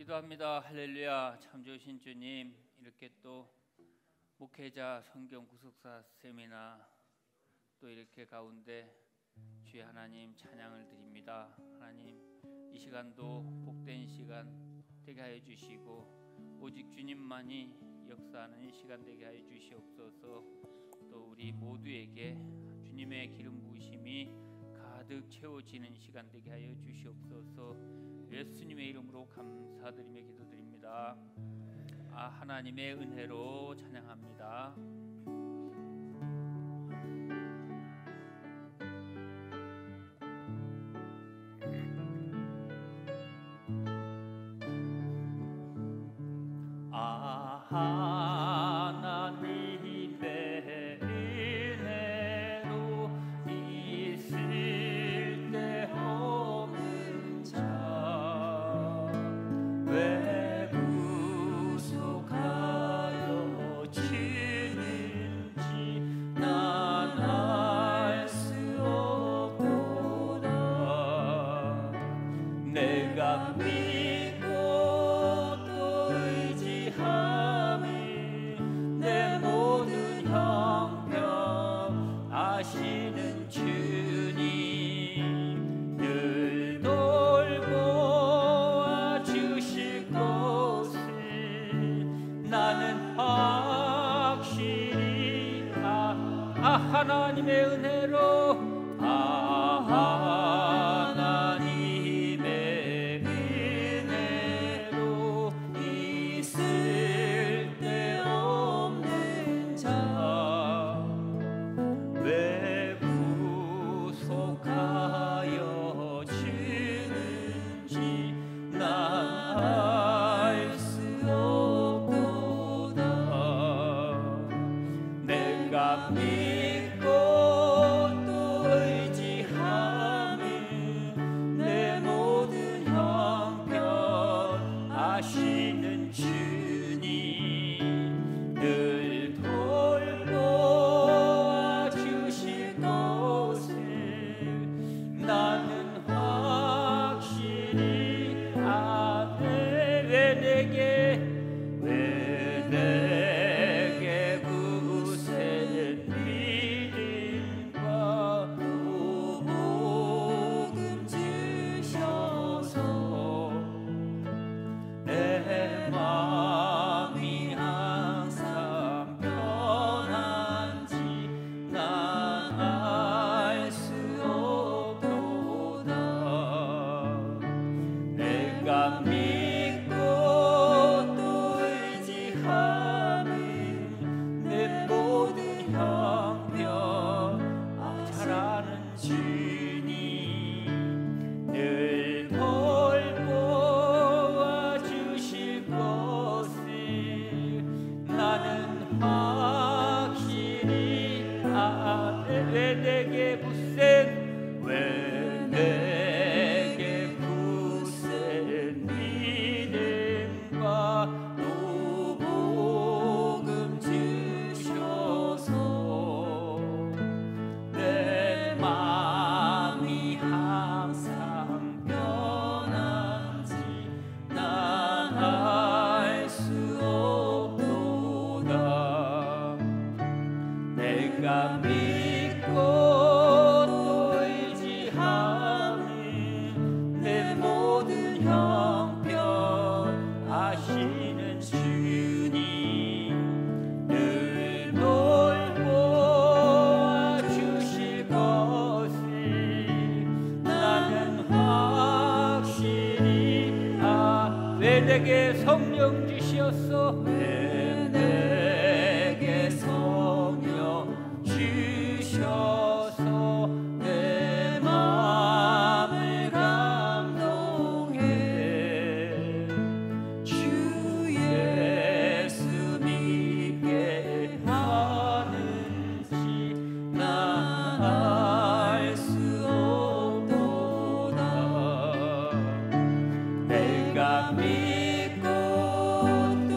기도합니다. 할렐루야. 참 좋으신 주님, 이렇게 또 목회자 성경 구속사 세미나 또 이렇게 가운데 주의 하나님 찬양을 드립니다. 하나님, 이 시간도 복된 시간 되게 하여 주시고 오직 주님만이 역사하는 시간 되게 하여 주시옵소서. 또 우리 모두에게 주님의 기름 부으심이 가득 채워지는 시간 되게 하여 주시옵소서. 예수님의 이름으로 감사드리며 기도드립니다. 하나님의 은혜로 찬양합니다. 하나님의 은혜로 있을 때 없는 자 왜 구속하여 주는지 난 알 수 없도다. 내가 믿고 또 의지함이 내 모든 형편 아시는 주님 늘 돌보아 주실 것을 나는 확실히 하나님의 은혜로 하나님의 은혜로 있을 때 없는 자 왜 구속하여 주는지 난 알 수 없도다. 내가 믿고 또 의지함은 내 모든 형편 아시는 주님 늘 돌보아 주실 것을 나는 확실히 아네. 왜 내게 굳센 믿음과 또 복음 주셔서 내 마음이 항상 편한지 난 알 수 없도다. 내가 믿고 또 의지함은 내 모든 형편 잘 아는 주님 늘 돌보아 주실 것을 나는 확실히 왜 내게 굳센 믿음과 또 복음 주셔서 내 마음이 항상 편한지 난 알 수 없도다. 내가 믿고 또 의지함은 내 모든 형편 아시는 주님 늘 돌보아 주실 것을 나는 확실히 왜 내게 성령 주시었어. 왜 내게 성령 주셔서 내 마음을 감동해 주 예수 믿게 하는지 난 알 수 없도다. 내가 믿고 또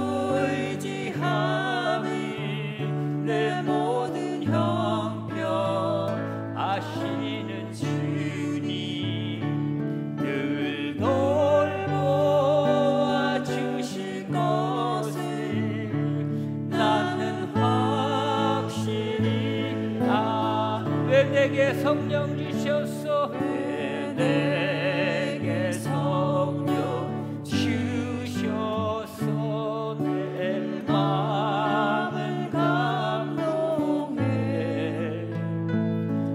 성령 주셔서 내게 성령 주셔서 내 마음을 감동해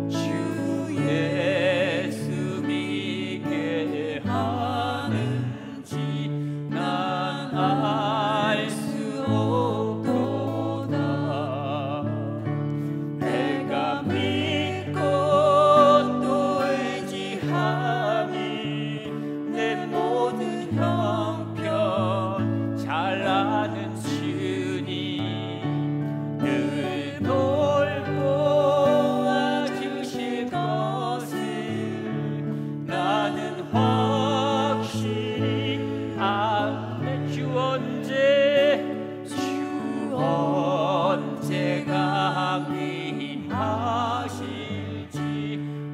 주 예수 믿게 하는지 난 알 수 없도다. 내가 믿고 또 의지함이 내 모든 형편 잘 아는 주님 늘 돌보아 주실 것을 나는 확실히 아네. 주 언제 강림하실지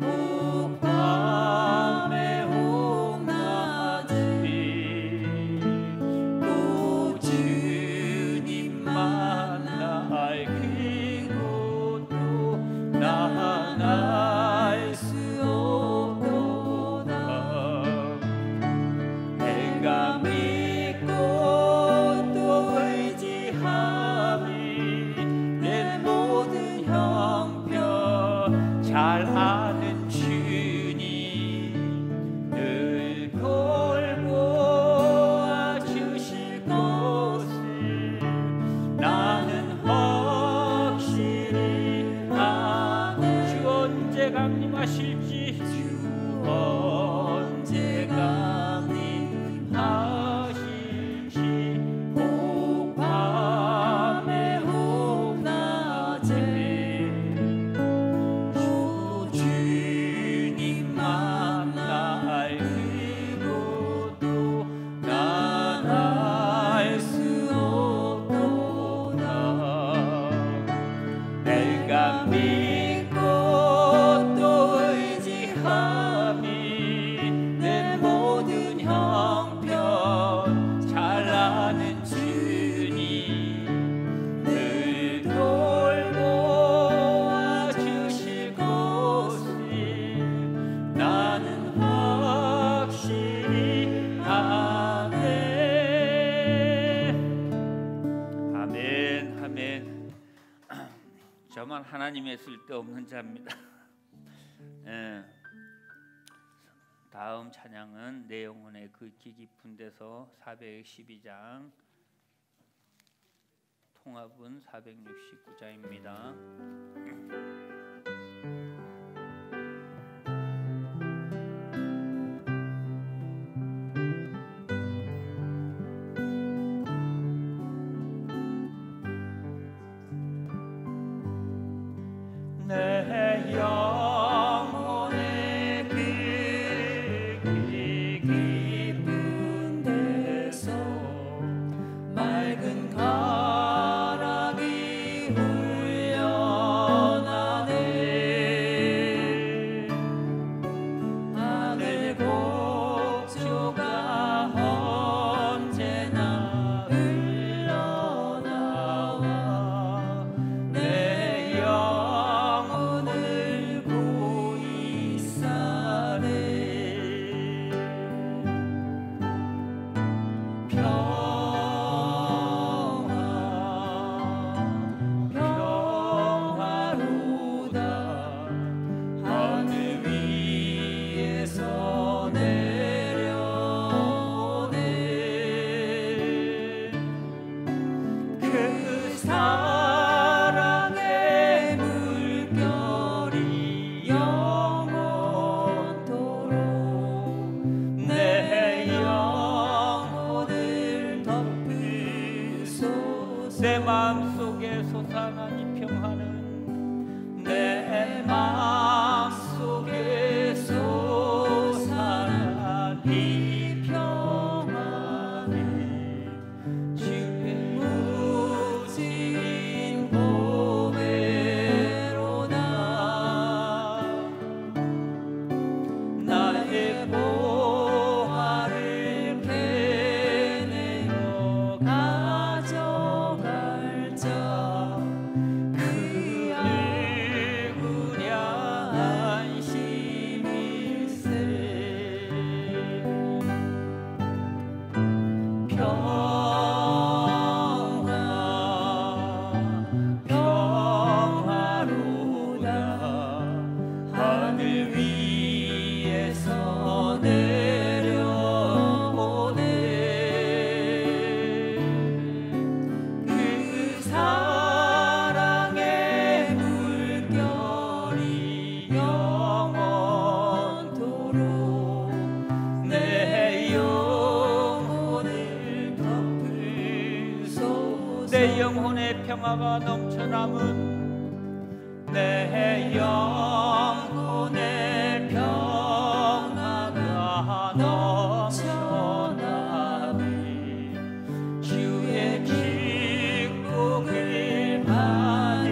혹 밤에 혹 낮에 또 주님 만나 알고 또 난 알 수 없도다. 내가 믿고 또 의지함이 내 모든 형편 잘 아는 주님 늘 돌보아 주실 것을 나는 확실히 아네. 주 언제 강림하실지 주 언제 강림하실지 혹 밤에 혹 낮에 또 주님 만나 알고 또 난 알 수 없도다. 내가 믿고 또 의지함이 내 모든 형편 잘 아는 주님 늘 돌보아 주실 것을 나는 확실히 아네. 아멘. 아멘. 저만 하나님의 쓸데없는 자입니다. 다음 찬양은 내 영혼의 긁기 깊은 데서 412장, 통합은 469장입니다. 내 영혼의 긁기 깊은 데서 맑은 가락이 훈련하네. 하늘 곡조가 언제나 흘러나와 내 영혼을 고이 싸네. 평화로다. 하늘 위에서 내려오네. 그 사랑의 물결이 영원토록 내 영혼을 덮으소서. 내 마음속에 솟아난 이 평화는 내 마음속에 솟아난 이 평화는 주의 무진 보배로다. 나의 보화를 캐내어 가져갈 자 평화가 넘쳐남은 내 영혼의 평화가 넘쳐나니 주의 축복을 받음이라.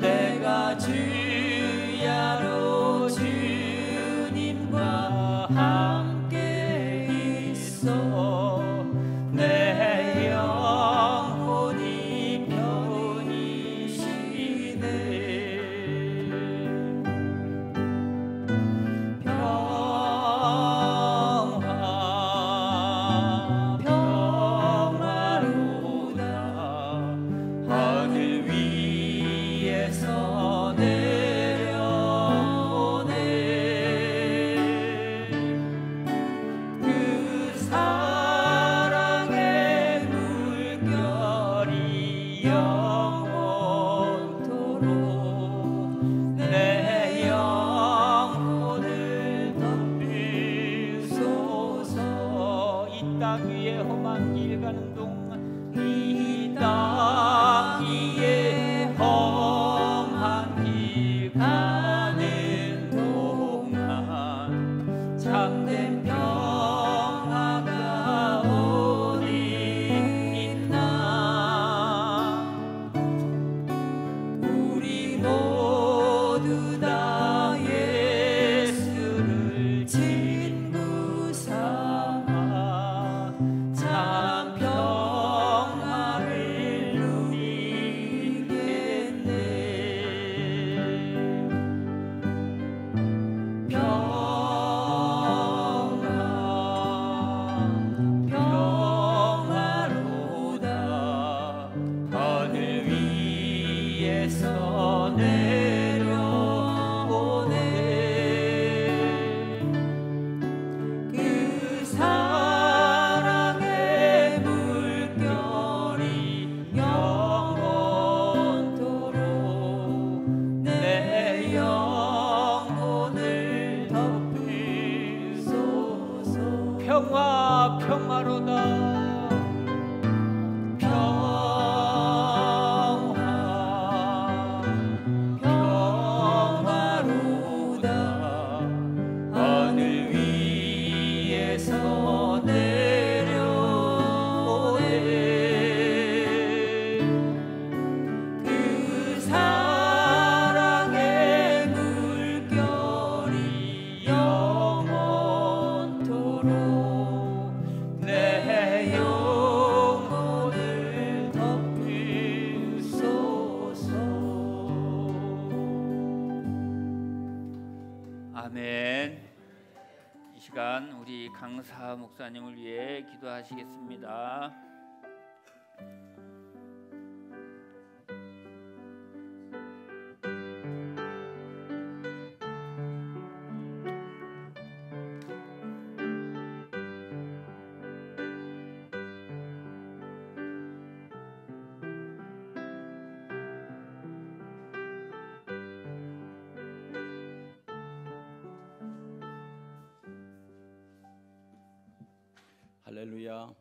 내가 주야로 주님과 함께 있어 내 영혼이 편히 쉬네. 평화로다 하늘 위에서 내려오네. 그 사랑의 물결이 영원토록 내 영혼을 덮으소서. 이 땅 위에 험한 길 가는 동안 이 땅 위에 험한 길 가는 동안 참된 평화가 어디 있나. 우리 모두 다 예수를 친구 삼아 참 평화를 누리겠네. 평화로다 하늘 위에서 내려오네. 그 사랑의 물결이 영원토록 내 영혼을 덮으소서. 평화로다 평화로다 하늘 위에서 내려오네. 그 사랑의 물결이 영원토록 내 영혼을 덮으소서. 아멘. 이 시간 우리 강사 목사님을 위해 기도하시겠습니다. 할렐루야.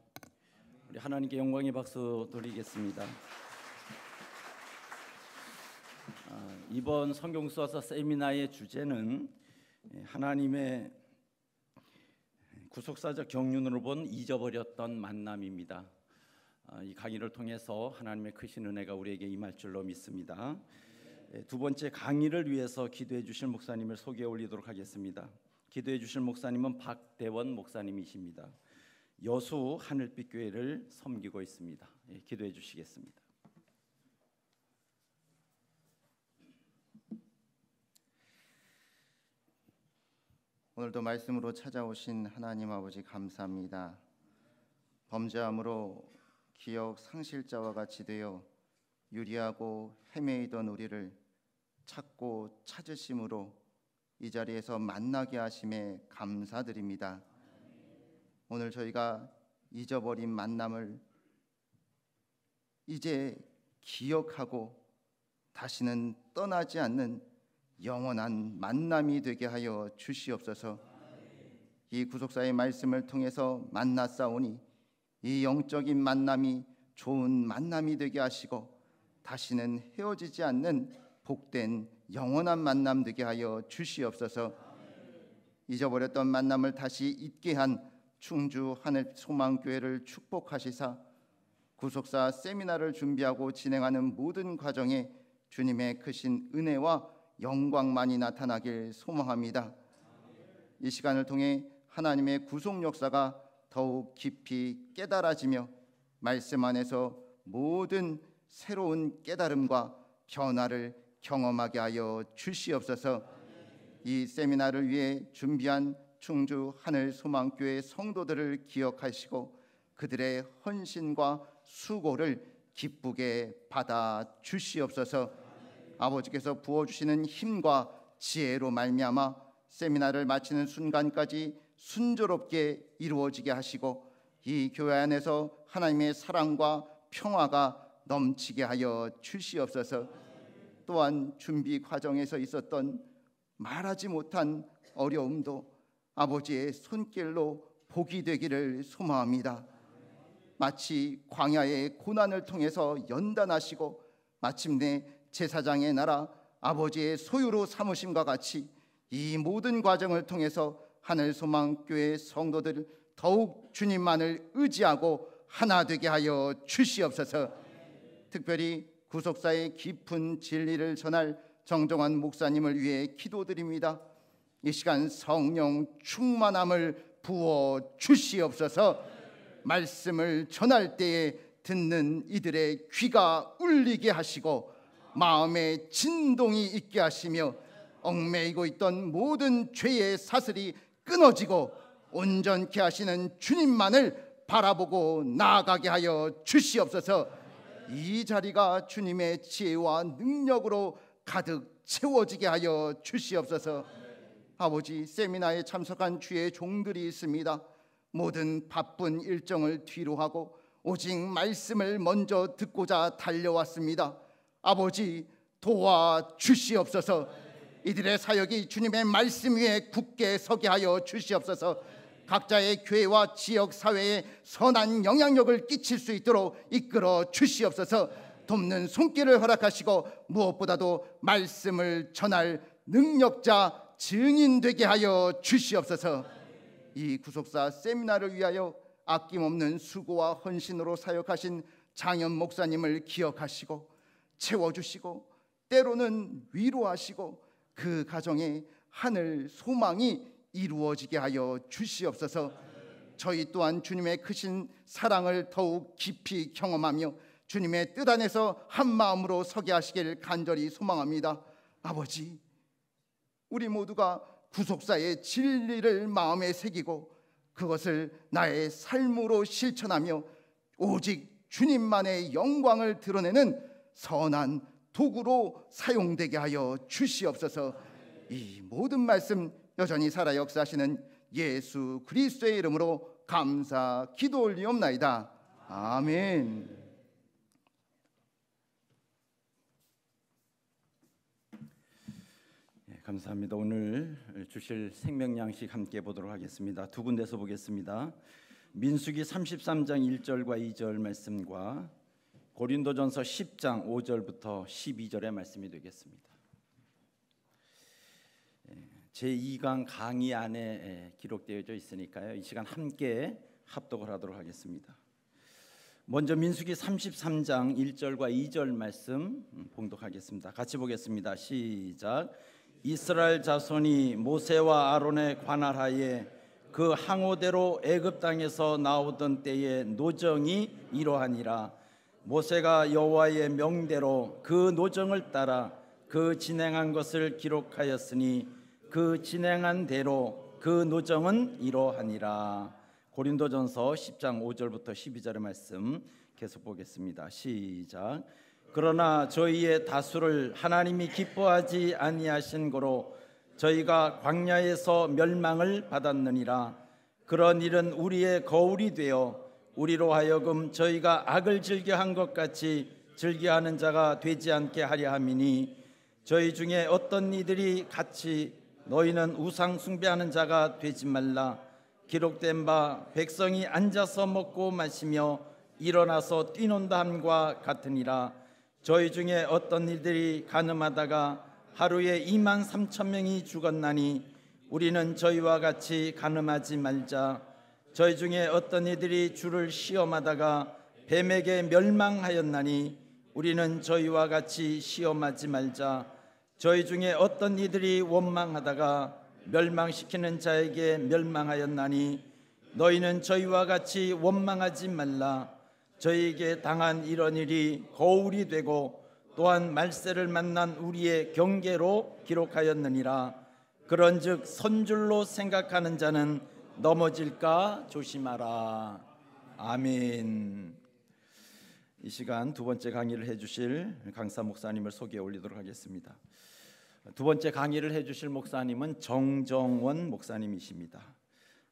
우리 하나님께 영광의 박수 돌리겠습니다. 이번 성경 수화서 세미나의 주제는 하나님의 구속사적 경륜으로 본 잊어버렸던 만남입니다. 이 강의를 통해서 하나님의 크신 은혜가 우리에게 임할 줄로 믿습니다. 두 번째 강의를 위해서 기도해 주실 목사님을 소개해 올리도록 하겠습니다. 기도해 주실 목사님은 박대원 목사님이십니다. 여수 하늘빛 교회를 섬기고 있습니다. 기도해 주시겠습니다. 오늘도 말씀으로 찾아오신 하나님 아버지 감사합니다. 범죄함으로 기억 상실자와 같이 되어 유리하고 헤매이던 우리를 찾고 찾으심으로 이 자리에서 만나게 하심에 감사드립니다. 오늘 저희가 잊어버린 만남을 이제 기억하고 다시는 떠나지 않는 영원한 만남이 되게 하여 주시옵소서. 이 구속사의 말씀을 통해서 만났사오니 이 영적인 만남이 좋은 만남이 되게 하시고 다시는 헤어지지 않는 복된 영원한 만남 되게 하여 주시옵소서. 잊어버렸던 만남을 다시 잊게 한 충주 하늘소망교회를 축복하시사 구속사 세미나를 준비하고 진행하는 모든 과정에 주님의 크신 은혜와 영광만이 나타나길 소망합니다. 이 시간을 통해 하나님의 구속 역사가 더욱 깊이 깨달아지며 말씀 안에서 모든 새로운 깨달음과 변화를 경험하게 하여 주시옵소서. 이 세미나를 위해 준비한 충주 하늘소망교회 성도들을 기억하시고 그들의 헌신과 수고를 기쁘게 받아 주시옵소서. 아버지께서 부어주시는 힘과 지혜로 말미암아 세미나를 마치는 순간까지 순조롭게 이루어지게 하시고 이 교회 안에서 하나님의 사랑과 평화가 넘치게 하여 주시옵소서. 또한 준비 과정에서 있었던 말하지 못한 어려움도 아버지의 손길로 복이 되기를 소망합니다. 마치 광야의 고난을 통해서 연단하시고 마침내 제사장의 나라 아버지의 소유로 삼으심과 같이 이 모든 과정을 통해서 하늘소망교회 성도들 더욱 주님만을 의지하고 하나 되게 하여 주시옵소서. 특별히 구속사의 깊은 진리를 전할 정정환 목사님을 위해 기도드립니다. 이 시간 성령 충만함을 부어 주시옵소서. 말씀을 전할 때에 듣는 이들의 귀가 울리게 하시고 마음에 진동이 있게 하시며 얽매이고 있던 모든 죄의 사슬이 끊어지고 온전케 하시는 주님만을 바라보고 나아가게 하여 주시옵소서. 이 자리가 주님의 지혜와 능력으로 가득 채워지게 하여 주시옵소서. 아버지, 세미나에 참석한 주의 종들이 있습니다. 모든 바쁜 일정을 뒤로하고 오직 말씀을 먼저 듣고자 달려왔습니다. 아버지, 도와주시옵소서. 이들의 사역이 주님의 말씀 위에 굳게 서게 하여 주시옵소서. 각자의 교회와 지역 사회에 선한 영향력을 끼칠 수 있도록 이끌어 주시옵소서. 돕는 손길을 허락하시고 무엇보다도 말씀을 전할 능력자 증인 되게 하여 주시옵소서. 이 구속사 세미나를 위하여 아낌없는 수고와 헌신으로 사역하신 장현 목사님을 기억하시고 채워주시고 때로는 위로하시고 그 가정에 하늘 소망이 이루어지게 하여 주시옵소서. 저희 또한 주님의 크신 사랑을 더욱 깊이 경험하며 주님의 뜻 안에서 한 마음으로 서게 하시길 간절히 소망합니다. 아버지, 우리 모두가 구속사의 진리를 마음에 새기고 그것을 나의 삶으로 실천하며 오직 주님만의 영광을 드러내는 선한 도구로 사용되게 하여 주시옵소서. 이 모든 말씀 여전히 살아 역사하시는 예수 그리스도의 이름으로 감사 기도 올리옵나이다. 아멘. 감사합니다. 오늘 주실 생명 양식 함께 보도록 하겠습니다. 두 군데서 보겠습니다. 민수기 33장 1절과 2절 말씀과 고린도전서 10장 5절부터 12절의 말씀이 되겠습니다. 제2강 강의 안에 기록되어져 있으니까요. 이 시간 함께 합독을 하도록 하겠습니다. 먼저 민수기 33장 1절과 2절 말씀 봉독하겠습니다. 같이 보겠습니다. 시작. 이스라엘 자손이 모세와 아론의 관할하에 그 항오대로 애굽 땅에서 나오던 때의 노정이 이러하니라. 모세가 여호와의 명대로 그 노정을 따라 그 진행한 것을 기록하였으니 그 진행한 대로 그 노정은 이러하니라. 고린도전서 10장 5절부터 12절의 말씀 계속 보겠습니다. 시작. 그러나 저희의 다수를 하나님이 기뻐하지 아니하신 고로 저희가 광야에서 멸망을 받았느니라. 그런 일은 우리의 거울이 되어 우리로 하여금 저희가 악을 즐겨한 것 같이 즐겨하는 자가 되지 않게 하려 함이니 저희 중에 어떤 이들이 같이 너희는 우상 숭배하는 자가 되지 말라. 기록된 바 백성이 앉아서 먹고 마시며 일어나서 뛰논다 함과 같으니라. 저희 중에 어떤 이들이 가늠하다가 하루에 2만 3천 명이 죽었나니 우리는 저희와 같이 가늠하지 말자. 저희 중에 어떤 이들이 주를 시험하다가 뱀에게 멸망하였나니 우리는 저희와 같이 시험하지 말자. 저희 중에 어떤 이들이 원망하다가 멸망시키는 자에게 멸망하였나니 너희는 저희와 같이 원망하지 말라. 저희에게 당한 이런 일이 거울이 되고 또한 말세를 만난 우리의 경계로 기록하였느니라. 그런즉 선줄로 생각하는 자는 넘어질까 조심하라. 아멘. 이 시간 두 번째 강의를 해주실 강사 목사님을 소개해 올리도록 하겠습니다. 두 번째 강의를 해주실 목사님은 정정원 목사님이십니다.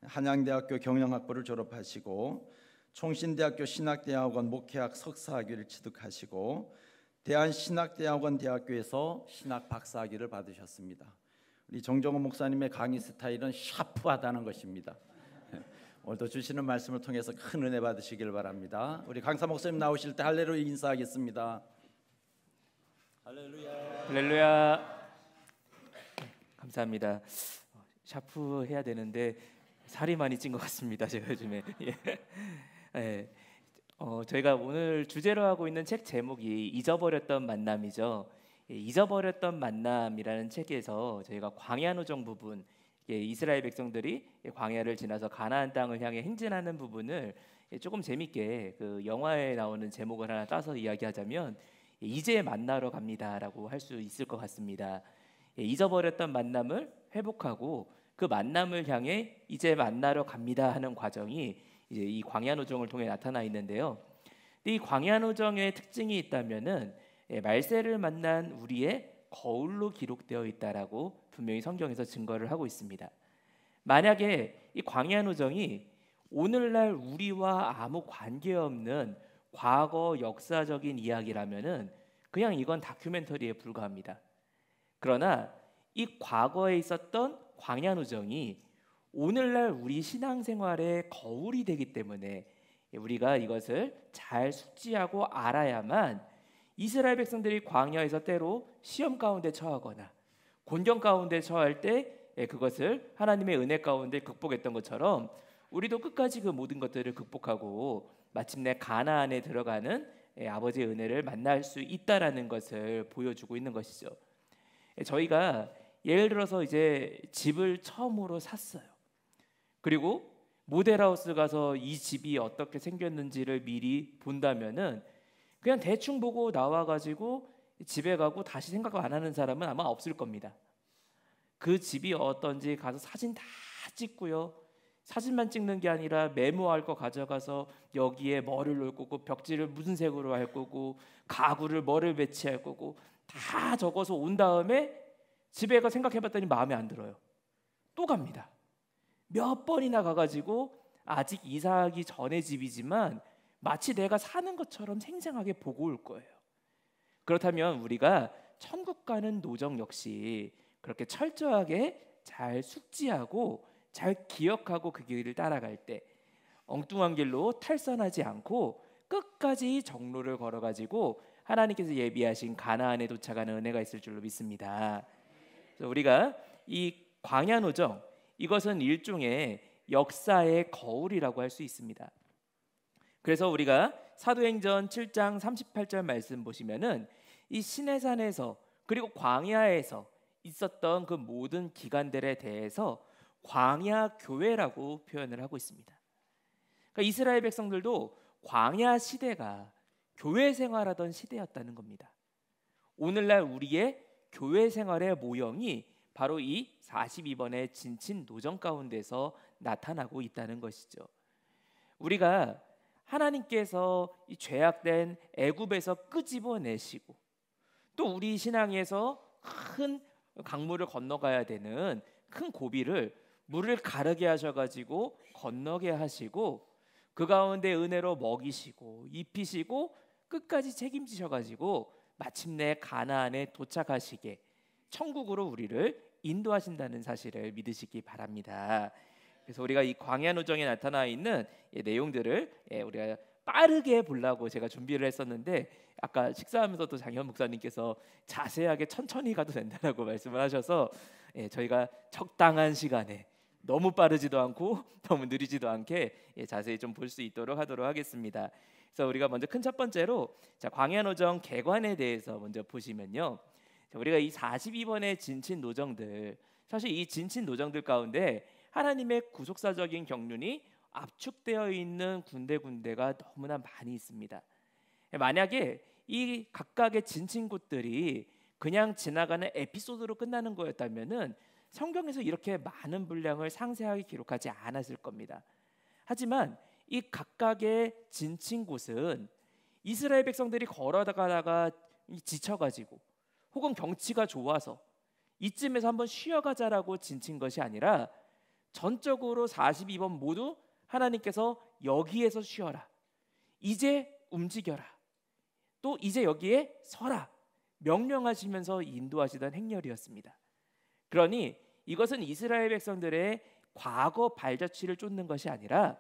한양대학교 경영학부를 졸업하시고 총신대학교 신학대학원 목회학 석사학위를 취득하시고 대한신학대학원 대학교에서 신학 박사학위를 받으셨습니다. 우리 정정원 목사님의 강의 스타일은 샤프하다는 것입니다. 오늘도 주시는 말씀을 통해서 큰 은혜 받으시길 바랍니다. 우리 강사 목사님 나오실 때 할렐루야 인사하겠습니다. 할렐루야. 할렐루야. 감사합니다. 샤프 해야 되는데 살이 많이 찐 것 같습니다. 제가 요즘에. 예. 저희가 오늘 주제로 하고 있는 책 제목이 잊어버렸던 만남이죠. 잊어버렸던 만남이라는 책에서 저희가 광야 노정 부분, 이스라엘 백성들이 광야를 지나서 가나안 땅을 향해 행진하는 부분을 조금 재밌게 그 영화에 나오는 제목을 하나 따서 이야기하자면 이제 만나러 갑니다라고 할 수 있을 것 같습니다. 잊어버렸던 만남을 회복하고 그 만남을 향해 이제 만나러 갑니다 하는 과정이 이제 이 광야 노정을 통해 나타나 있는데요. 이 광야 노정의 특징이 있다면은 말세를 만난 우리의 거울로 기록되어 있다라고 분명히 성경에서 증거를 하고 있습니다. 만약에 이 광야 노정이 오늘날 우리와 아무 관계없는 과거 역사적인 이야기라면은 그냥 이건 다큐멘터리에 불과합니다. 그러나 이 과거에 있었던 광야 노정이 오늘날 우리 신앙생활의 거울이 되기 때문에 우리가 이것을 잘 숙지하고 알아야만 이스라엘 백성들이 광야에서 때로 시험 가운데 처하거나 곤경 가운데 처할 때 그것을 하나님의 은혜 가운데 극복했던 것처럼 우리도 끝까지 그 모든 것들을 극복하고 마침내 가나안에 들어가는 아버지의 은혜를 만날 수 있다라는 것을 보여주고 있는 것이죠. 저희가 예를 들어서 이제 집을 처음으로 샀어요. 그리고 모델하우스 가서 이 집이 어떻게 생겼는지를 미리 본다면은 그냥 대충 보고 나와가지고 집에 가고 다시 생각 안 하는 사람은 아마 없을 겁니다. 그 집이 어떤지 가서 사진 다 찍고요. 사진만 찍는 게 아니라 메모할 거 가져가서 여기에 뭐를 놓을 거고 벽지를 무슨 색으로 할 거고 가구를 뭐를 배치할 거고 다 적어서 온 다음에 집에 가 생각해봤더니 마음에 안 들어요. 또 갑니다. 몇 번이나 가가지고 아직 이사하기 전의 집이지만 마치 내가 사는 것처럼 생생하게 보고 올 거예요. 그렇다면 우리가 천국 가는 노정 역시 그렇게 철저하게 잘 숙지하고 잘 기억하고 그 길을 따라갈 때 엉뚱한 길로 탈선하지 않고 끝까지 정로를 걸어가지고 하나님께서 예비하신 가나안에 도착하는 은혜가 있을 줄로 믿습니다. 그래서 우리가 이 광야 노정 이것은 일종의 역사의 거울이라고 할 수 있습니다. 그래서 우리가 사도행전 7장 38절 말씀 보시면은 이 시내산에서 그리고 광야에서 있었던 그 모든 기간들에 대해서 광야 교회라고 표현을 하고 있습니다. 그러니까 이스라엘 백성들도 광야 시대가 교회 생활하던 시대였다는 겁니다. 오늘날 우리의 교회 생활의 모형이 바로 이 42번의 진친 노정 가운데서 나타나고 있다는 것이죠. 우리가 하나님께서 이 죄악된 애굽에서 끄집어내시고 또 우리 신앙에서 큰 강물을 건너가야 되는 큰 고비를 물을 가르게 하셔가지고 건너게 하시고 그 가운데 은혜로 먹이시고 입히시고 끝까지 책임지셔가지고 마침내 가나안에 도착하시게 천국으로 우리를 인도하신다는 사실을 믿으시기 바랍니다. 그래서 우리가 이 광야 노정에 나타나 있는 내용들을 우리가 빠르게 보려고 제가 준비를 했었는데 아까 식사하면서도 장현 목사님께서 자세하게 천천히 가도 된다고 말씀을 하셔서 저희가 적당한 시간에 너무 빠르지도 않고 너무 느리지도 않게 자세히 좀 볼 수 있도록 하도록 하겠습니다. 그래서 우리가 먼저 큰 첫 번째로 광야 노정 개관에 대해서 먼저 보시면요, 우리가 이 42번의 진친 노정들, 사실 이 진친 노정들 가운데 하나님의 구속사적인 경륜이 압축되어 있는 군데군데가 너무나 많이 있습니다. 만약에 이 각각의 진친 곳들이 그냥 지나가는 에피소드로 끝나는 거였다면은 성경에서 이렇게 많은 분량을 상세하게 기록하지 않았을 겁니다. 하지만 이 각각의 진친 곳은 이스라엘 백성들이 걸어가다가 지쳐가지고 혹은 경치가 좋아서 이쯤에서 한번 쉬어가자라고 진친 것이 아니라 전적으로 42번 모두 하나님께서 여기에서 쉬어라, 이제 움직여라, 또 이제 여기에 서라 명령하시면서 인도하시던 행렬이었습니다. 그러니 이것은 이스라엘 백성들의 과거 발자취를 쫓는 것이 아니라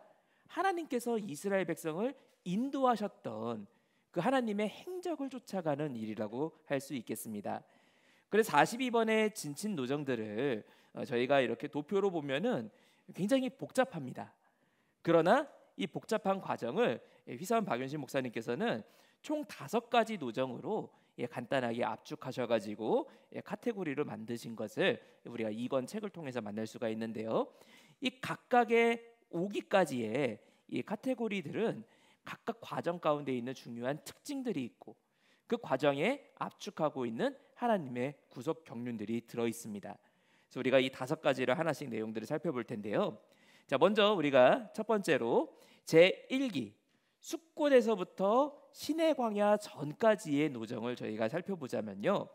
하나님께서 이스라엘 백성을 인도하셨던 그 하나님의 행적을 쫓아가는 일이라고 할 수 있겠습니다. 그래서 42번의 진친 노정들을 저희가 이렇게 도표로 보면은 굉장히 복잡합니다. 그러나 이 복잡한 과정을 휘사원 박윤신 목사님께서는 총 5가지 노정으로 간단하게 압축하셔가지고 카테고리로 만드신 것을 우리가 이권 책을 통해서 만날 수가 있는데요. 이 각각의 5기까지의 이 카테고리들은 각각 과정 가운데 있는 중요한 특징들이 있고 그 과정에 압축하고 있는 하나님의 구속 경륜들이 들어 있습니다. 그래서 우리가 이 5가지를 하나씩 내용들을 살펴볼 텐데요. 자, 먼저 우리가 첫 번째로 제1기 숫곳에서부터 시내 광야 전까지의 노정을 저희가 살펴보자면요,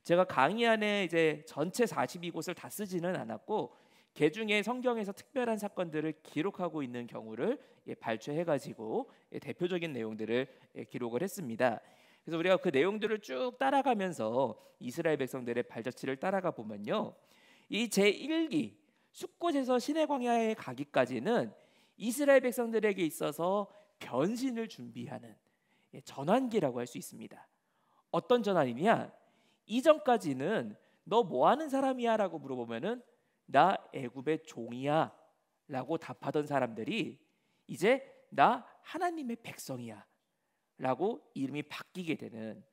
제가 강의 안에 이제 전체 42곳을 다 쓰지는 않았고 그 중에 성경에서 특별한 사건들을 기록하고 있는 경우를 발췌해가지고 대표적인 내용들을 기록을 했습니다. 그래서 우리가 그 내용들을 쭉 따라가면서 이스라엘 백성들의 발자취를 따라가 보면요, 이 제1기 숫곳에서 시내 광야에 가기까지는 이스라엘 백성들에게 있어서 변신을 준비하는 전환기라고 할 수 있습니다. 어떤 전환이냐? 이전까지는 너 뭐하는 사람이야? 라고 물어보면은 나 애굽의 종이야 라고 답하던 사람들이 이제 나 하나님의 백성이야 라고 이름이 바뀌게 되는,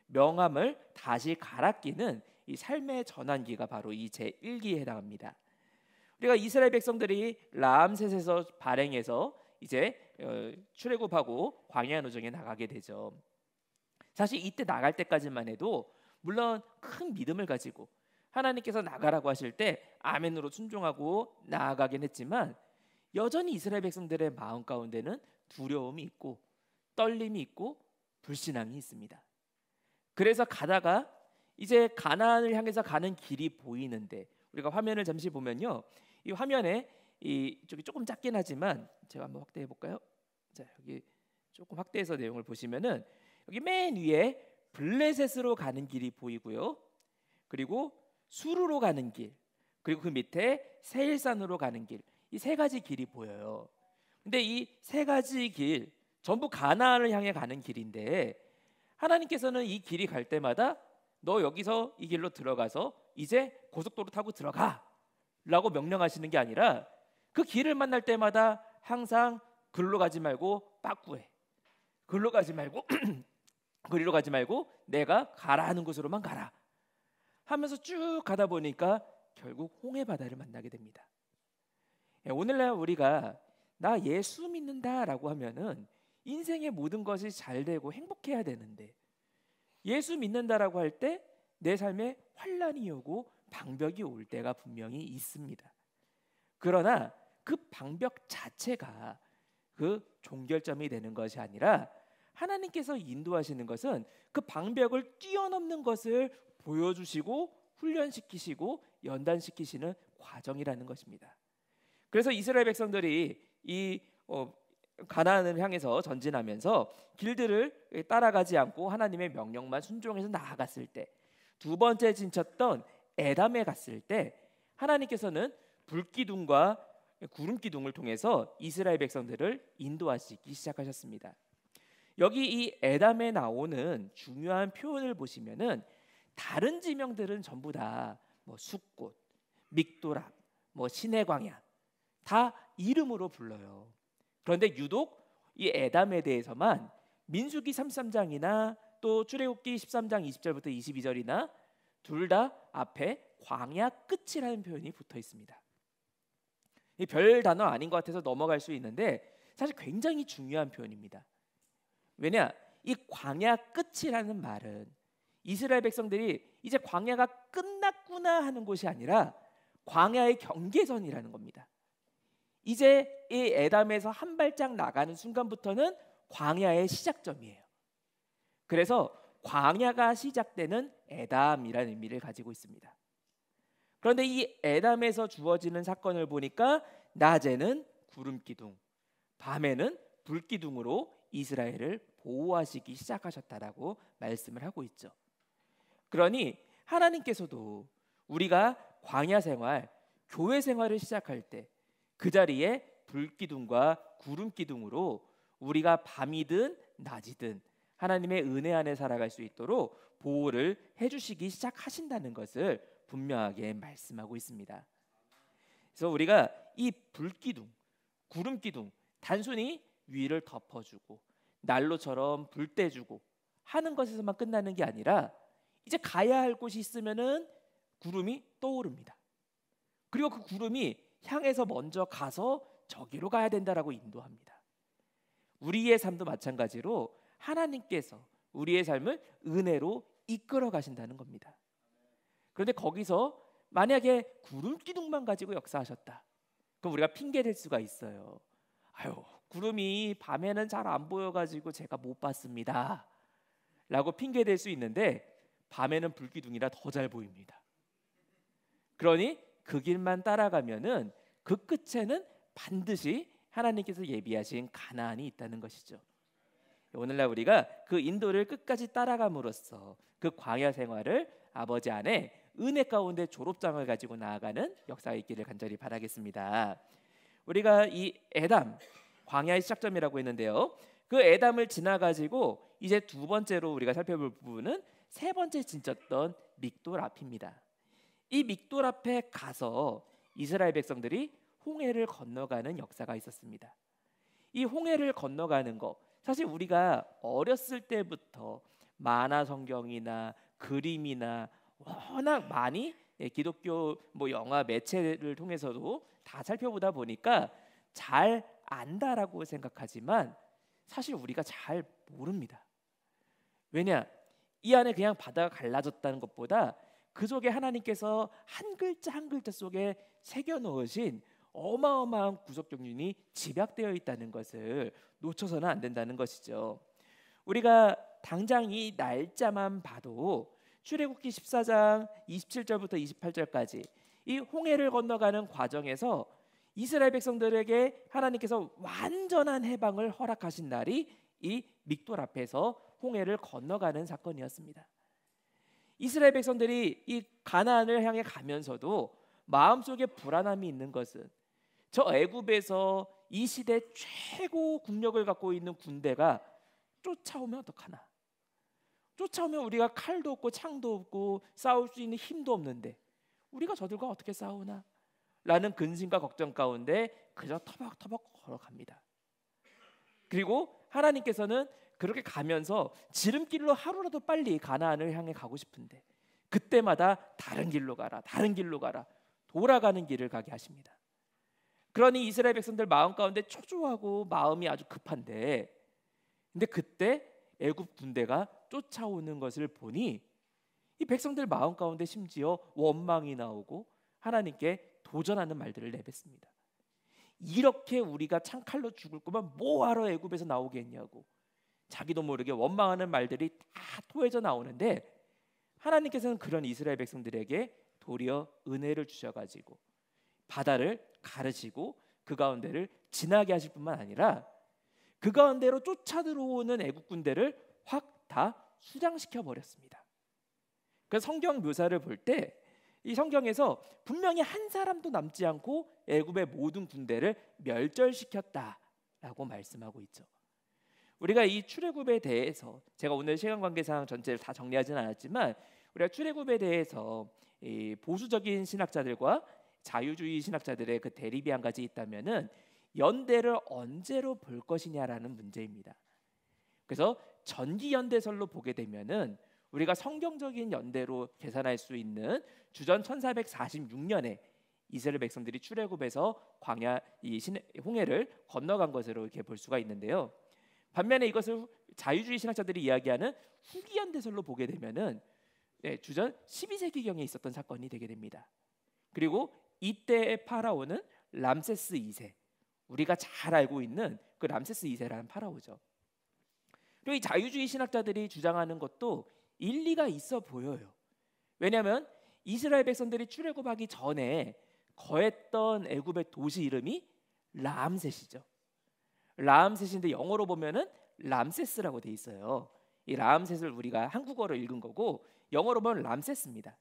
명함을 다시 갈아 끼는 이 삶의 전환기가 바로 이 제1기에 해당합니다. 우리가 이스라엘 백성들이 라암셋에서 발행해서 이제 출애굽하고 광야 노정에 나가게 되죠. 사실 이때 나갈 때까지만 해도 물론 큰 믿음을 가지고 하나님께서 나가라고 하실 때 아멘으로 순종하고 나아가긴 했지만 여전히 이스라엘 백성들의 마음 가운데는 두려움이 있고 떨림이 있고 불신앙이 있습니다. 그래서 가다가 이제 가나안을 향해서 가는 길이 보이는데, 우리가 화면을 잠시 보면요, 이 화면에 이쪽이 조금 작긴 하지만 제가 한번 확대해 볼까요? 자, 여기 조금 확대해서 내용을 보시면은 여기 맨 위에 블레셋으로 가는 길이 보이고요, 그리고 수르로 가는 길, 그리고 그 밑에 세일산으로 가는 길, 이 3가지 길이 보여요. 근데 이 3가지 길 전부 가나안을 향해 가는 길인데 하나님께서는 이 길이 갈 때마다 너 여기서 이 길로 들어가서 이제 고속도로 타고 들어가 라고 명령하시는 게 아니라 그 길을 만날 때마다 항상 글로 가지 말고 빠꾸해, 글로 가지 말고 그리로 가지 말고 내가 가라 하는 곳으로만 가라 하면서 쭉 가다 보니까 결국 홍해 바다를 만나게 됩니다. 오늘날 우리가 나 예수 믿는다라고 하면은 인생의 모든 것이 잘 되고 행복해야 되는데, 예수 믿는다라고 할 때 내 삶에 환난이 오고 방벽이 올 때가 분명히 있습니다. 그러나 그 방벽 자체가 그 종결점이 되는 것이 아니라 하나님께서 인도하시는 것은 그 방벽을 뛰어넘는 것을 보여주시고 훈련시키시고 연단시키시는 과정이라는 것입니다. 그래서 이스라엘 백성들이 이 가나안을 향해서 전진하면서 길들을 따라가지 않고 하나님의 명령만 순종해서 나아갔을 때, 2번째 진쳤던 에담에 갔을 때 하나님께서는 불기둥과 구름 기둥을 통해서 이스라엘 백성들을 인도하시기 시작하셨습니다. 여기 이 에담에 나오는 중요한 표현을 보시면은 다른 지명들은 전부 다 뭐 숫꽃, 믹도랍, 뭐 신의 광야 다 이름으로 불러요. 그런데 유독 이 에담에 대해서만 민수기 33장이나 또 출애굽기 13장 20절부터 22절이나 둘 다 앞에 광야 끝이라는 표현이 붙어 있습니다. 이 별 단어 아닌 것 같아서 넘어갈 수 있는데 사실 굉장히 중요한 표현입니다. 왜냐? 이 광야 끝이라는 말은 이스라엘 백성들이 이제 광야가 끝났구나 하는 곳이 아니라 광야의 경계선이라는 겁니다. 이제 이 에담에서 한 발짝 나가는 순간부터는 광야의 시작점이에요. 그래서 광야가 시작되는 에담이라는 의미를 가지고 있습니다. 그런데 이 에담에서 주어지는 사건을 보니까 낮에는 구름 기둥, 밤에는 불 기둥으로 이스라엘을 보호하시기 시작하셨다라고 말씀을 하고 있죠. 그러니 하나님께서도 우리가 광야 생활, 교회 생활을 시작할 때 그 자리에 불 기둥과 구름 기둥으로 우리가 밤이든 낮이든 하나님의 은혜 안에 살아갈 수 있도록 보호를 해주시기 시작하신다는 것을 분명하게 말씀하고 있습니다. 그래서 우리가 이 불기둥, 구름기둥 단순히 위를 덮어주고 난로처럼 불 떼주고 하는 것에서만 끝나는 게 아니라 이제 가야 할 곳이 있으면은 구름이 떠오릅니다. 그리고 그 구름이 향해서 먼저 가서 저기로 가야 된다라고 인도합니다. 우리의 삶도 마찬가지로 하나님께서 우리의 삶을 은혜로 이끌어 가신다는 겁니다. 그런데 거기서 만약에 구름 기둥만 가지고 역사하셨다. 그럼 우리가 핑계 댈 수가 있어요. 아유, 구름이 밤에는 잘 안 보여가지고 제가 못 봤습니다 라고 핑계 댈 수 있는데 밤에는 불기둥이라 더 잘 보입니다. 그러니 그 길만 따라가면은 그 끝에는 반드시 하나님께서 예비하신 가나안이 있다는 것이죠. 오늘날 우리가 그 인도를 끝까지 따라감으로써 그 광야 생활을 아버지 안에 은혜 가운데 졸업장을 가지고 나아가는 역사가 있기를 간절히 바라겠습니다. 우리가 이 에담 광야의 시작점이라고 했는데요. 그 에담을 지나가지고 이제 두 번째로 우리가 살펴볼 부분은 세 번째 진쳤던 믹돌 앞입니다. 이 믹돌 앞에 가서 이스라엘 백성들이 홍해를 건너가는 역사가 있었습니다. 이 홍해를 건너가는 거 사실 우리가 어렸을 때부터 만화 성경이나 그림이나 워낙 많이 기독교 영화 매체를 통해서도 다 살펴보다 보니까 잘 안다라고 생각하지만 사실 우리가 잘 모릅니다. 왜냐? 이 안에 그냥 바다가 갈라졌다는 것보다 그 속에 하나님께서 한 글자 한 글자 속에 새겨 넣으신 어마어마한 구속 경륜이 집약되어 있다는 것을 놓쳐서는 안 된다는 것이죠. 우리가 당장 이 날짜만 봐도 출애굽기 14장 27절부터 28절까지 이 홍해를 건너가는 과정에서 이스라엘 백성들에게 하나님께서 완전한 해방을 허락하신 날이 이 믹돌 앞에서 홍해를 건너가는 사건이었습니다. 이스라엘 백성들이 이 가나안을 향해 가면서도 마음속에 불안함이 있는 것은 저 애굽에서 이 시대 최고 국력을 갖고 있는 군대가 쫓아오면 어떡하나? 쫓아오면 우리가 칼도 없고 창도 없고 싸울 수 있는 힘도 없는데 우리가 저들과 어떻게 싸우나? 라는 근심과 걱정 가운데 그저 터벅터벅 걸어갑니다. 그리고 하나님께서는 그렇게 가면서 지름길로 하루라도 빨리 가나안을 향해 가고 싶은데 그때마다 다른 길로 가라, 다른 길로 가라, 돌아가는 길을 가게 하십니다. 그러니 이스라엘 백성들 마음 가운데 초조하고 마음이 아주 급한데 근데 그때 애굽 군대가 쫓아오는 것을 보니 이 백성들 마음 가운데 심지어 원망이 나오고 하나님께 도전하는 말들을 내뱉습니다. 이렇게 우리가 창칼로 죽을 거면 뭐하러 애굽에서 나오겠냐고 자기도 모르게 원망하는 말들이 다 토해져 나오는데 하나님께서는 그런 이스라엘 백성들에게 도리어 은혜를 주셔가지고 바다를 가르시고 그 가운데를 지나게 하실 뿐만 아니라 그 가운데로 쫓아 들어오는 애국 군대를 확 다 수장시켜 버렸습니다. 그 성경 묘사를 볼 때 이 성경에서 분명히 한 사람도 남지 않고 애굽의 모든 군대를 멸절시켰다라고 말씀하고 있죠. 우리가 이 출애굽에 대해서 제가 오늘 시간 관계상 전체를 다 정리하지는 않았지만 우리가 출애굽에 대해서 이 보수적인 신학자들과 자유주의 신학자들의 그 대립이 한 가지 있다면은 연대를 언제로 볼 것이냐라는 문제입니다. 그래서 전기연대설로 보게 되면은 우리가 성경적인 연대로 계산할 수 있는 주전 1446년에 이스라엘 백성들이 출애굽에서 광야 이 홍해를 건너간 것으로 이렇게 볼 수가 있는데요. 반면에 이것을 자유주의 신학자들이 이야기하는 후기연대설로 보게 되면은 주전 12세기경에 있었던 사건이 되게 됩니다. 그리고 이때의 파라오는 람세스 2세, 우리가 잘 알고 있는 그 람세스 2세라는 파라오죠. 그리고 이 자유주의 신학자들이 주장하는 것도 일리가 있어 보여요. 왜냐하면 이스라엘 백성들이 출애굽하기 전에 거했던 애굽의 도시 이름이 라암셋이죠. 라암셋인데 영어로 보면은 람세스라고 돼 있어요. 이 라암셋을 우리가 한국어로 읽은 거고 영어로 보면 람세스입니다.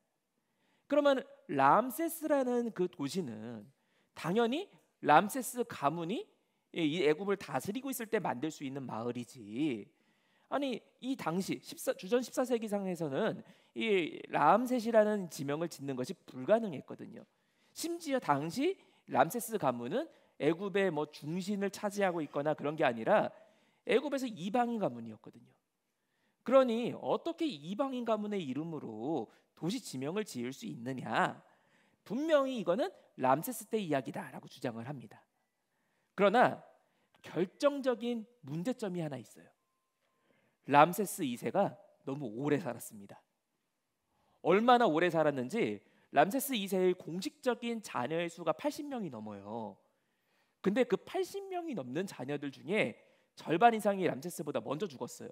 그러면 람세스라는 그 도시는 당연히 람세스 가문이 이 애굽을 다스리고 있을 때 만들 수 있는 마을이지. 아니 이 당시 주전 14세기 상에서는 이 람셋이라는 지명을 짓는 것이 불가능했거든요. 심지어 당시 람세스 가문은 애굽의 뭐 중심을 차지하고 있거나 그런 게 아니라 애굽에서 이방인 가문이었거든요. 그러니 어떻게 이방인 가문의 이름으로 도시 지명을 지을 수 있느냐? 분명히 이거는 람세스 때 이야기다라고 주장을 합니다. 그러나 결정적인 문제점이 하나 있어요. 람세스 2세가 너무 오래 살았습니다. 얼마나 오래 살았는지 람세스 2세의 공식적인 자녀의 수가 80명이 넘어요. 근데 그 80명이 넘는 자녀들 중에 절반 이상이 람세스보다 먼저 죽었어요.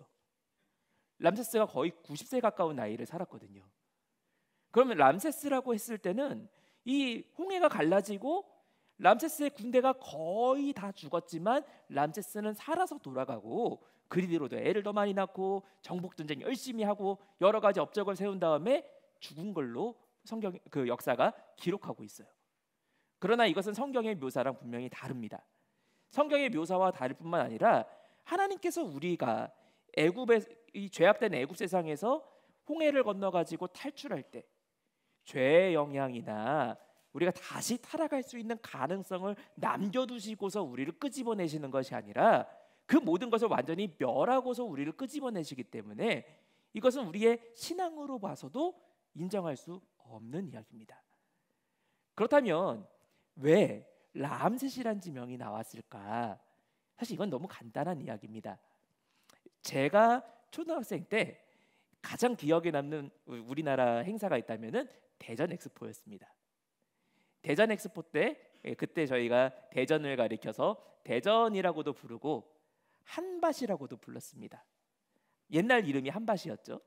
람세스가 거의 90세 가까운 나이를 살았거든요. 그러면 람세스라고 했을 때는 이 홍해가 갈라지고 람세스의 군대가 거의 다 죽었지만 람세스는 살아서 돌아가고 그 뒤로도 애를 더 많이 낳고 정복 전쟁 열심히 하고 여러 가지 업적을 세운 다음에 죽은 걸로 성경 그 역사가 기록하고 있어요. 그러나 이것은 성경의 묘사랑 분명히 다릅니다. 성경의 묘사와 다를 뿐만 아니라 하나님께서 우리가 애굽의 이 죄악된 애굽 세상에서 홍해를 건너 가지고 탈출할 때 죄의 영향이나 우리가 다시 타락할 수 있는 가능성을 남겨두시고서 우리를 끄집어내시는 것이 아니라 그 모든 것을 완전히 멸하고서 우리를 끄집어내시기 때문에 이것은 우리의 신앙으로 봐서도 인정할 수 없는 이야기입니다. 그렇다면 왜 람셋이란 지명이 나왔을까? 사실 이건 너무 간단한 이야기입니다. 제가 초등학생 때 가장 기억에 남는 우리나라 행사가 있다면은 대전 엑스포였습니다. 대전 엑스포 때 그때 저희가 대전을 가리켜서 대전이라고도 부르고 한밭이라고도 불렀습니다. 옛날 이름이 한밭이었죠.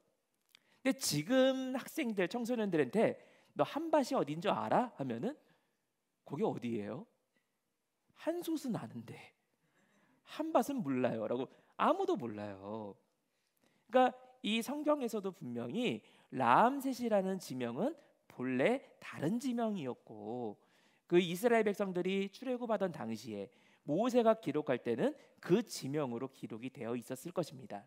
근데 지금 학생들 청소년들한테 너 한밭이 어딘 줄 알아? 하면은 거기 어디예요? 한솥은 아는데 한밭은 몰라요 라고 아무도 몰라요. 그러니까 이 성경에서도 분명히 람셋이라는 지명은 본래 다른 지명이었고 그 이스라엘 백성들이 출애굽하던 당시에 모세가 기록할 때는 그 지명으로 기록이 되어 있었을 것입니다.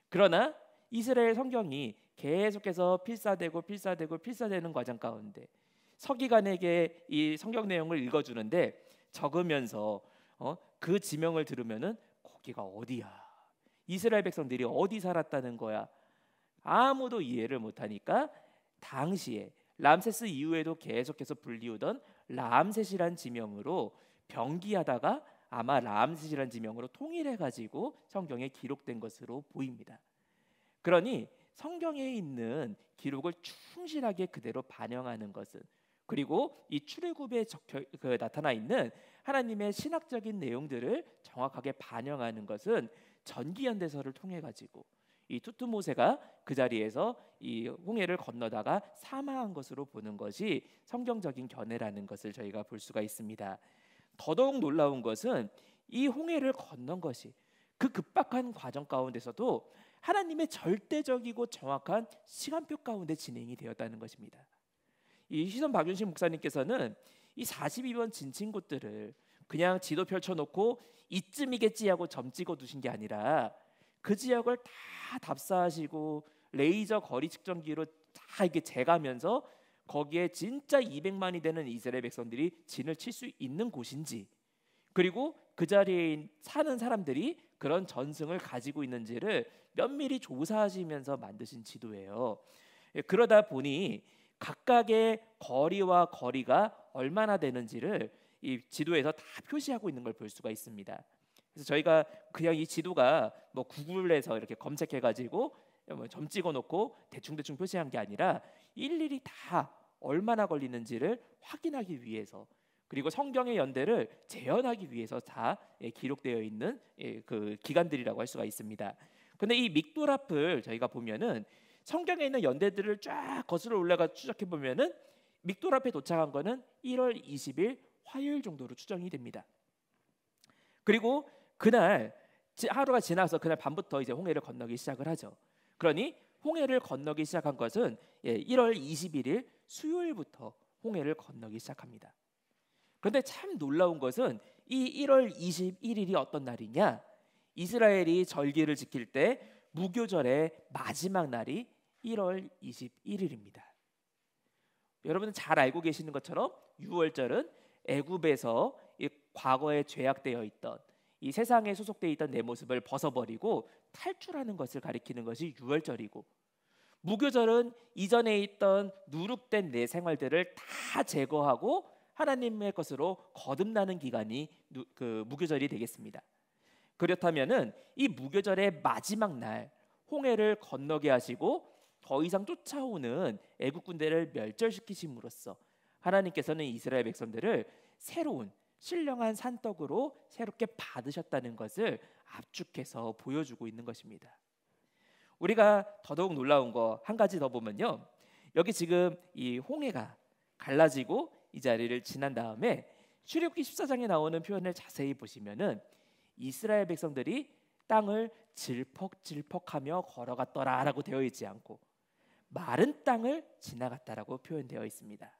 그러나 이스라엘 성경이 계속해서 필사되는 과정 가운데 서기관에게 이 성경 내용을 읽어주는데 적으면서 그 지명을 들으면은 거기가 어디야? 이스라엘 백성들이 어디 살았다는 거야? 아무도 이해를 못하니까 당시에 람세스 이후에도 계속해서 불리우던 람셋이란 지명으로 병기하다가 아마 람셋이란 지명으로 통일해가지고 성경에 기록된 것으로 보입니다. 그러니 성경에 있는 기록을 충실하게 그대로 반영하는 것은 그리고 이 출애굽에 나타나 있는 하나님의 신학적인 내용들을 정확하게 반영하는 것은 전기현대서를 통해 가지고 이 투투모세가 그 자리에서 이 홍해를 건너다가 사망한 것으로 보는 것이 성경적인 견해라는 것을 저희가 볼 수가 있습니다. 더더욱 놀라운 것은 이 홍해를 건넌 것이 그 급박한 과정 가운데서도 하나님의 절대적이고 정확한 시간표 가운데 진행이 되었다는 것입니다. 이 시선 박윤식 목사님께서는 이 42번 진친곳들을 그냥 지도 펼쳐놓고 이쯤이겠지 하고 점 찍어 두신 게 아니라 그 지역을 다 답사하시고 레이저 거리 측정기로 다 이렇게 재가면서 거기에 진짜 200만이 되는 이스라엘 백성들이 진을 칠 수 있는 곳인지, 그리고 그 자리에 사는 사람들이 그런 전승을 가지고 있는지를 면밀히 조사하시면서 만드신 지도예요. 그러다 보니 각각의 거리와 거리가 얼마나 되는지를 이 지도에서 다 표시하고 있는 걸 볼 수가 있습니다. 그래서 저희가 그냥 이 지도가 뭐 구글에서 이렇게 검색해가지고 점 찍어놓고 대충 표시한 게 아니라 일일이 다 얼마나 걸리는지를 확인하기 위해서, 그리고 성경의 연대를 재현하기 위해서 다 기록되어 있는 그 기간들이라고 할 수가 있습니다. 근데 이 믹도랍을 저희가 보면은 성경에 있는 연대들을 쫙 거슬러 올라가 추적해 보면은 믹도랍에 도착한 거는 1월 20일 화요일 정도로 추정이 됩니다. 그리고 그날 하루가 지나서 그날 밤부터 이제 홍해를 건너기 시작을 하죠. 그러니 홍해를 건너기 시작한 것은 1월 21일 수요일부터 홍해를 건너기 시작합니다. 그런데 참 놀라운 것은 이 1월 21일이 어떤 날이냐? 이스라엘이 절기를 지킬 때 무교절의 마지막 날이 1월 21일입니다. 여러분은 잘 알고 계시는 것처럼 유월절은 애굽에서 과거에 죄악되어 있던 이 세상에 소속되어 있던 내 모습을 벗어버리고 탈출하는 것을 가리키는 것이 유월절이고, 무교절은 이전에 있던 누룩된 내 생활들을 다 제거하고 하나님의 것으로 거듭나는 기간이 그 무교절이 되겠습니다. 그렇다면은 이 무교절의 마지막 날 홍해를 건너게 하시고 더 이상 쫓아오는 애국 군대를 멸절시키심으로써 하나님께서는 이스라엘 백성들을 새로운 신령한 산떡으로 새롭게 받으셨다는 것을 압축해서 보여주고 있는 것입니다. 우리가 더더욱 놀라운 거 한 가지 더 보면요, 여기 지금 이 홍해가 갈라지고 이 자리를 지난 다음에 출애굽기 14장에 나오는 표현을 자세히 보시면은 이스라엘 백성들이 땅을 질퍽질퍽하며 걸어갔더라라고 되어 있지 않고 마른 땅을 지나갔다라고 표현되어 있습니다.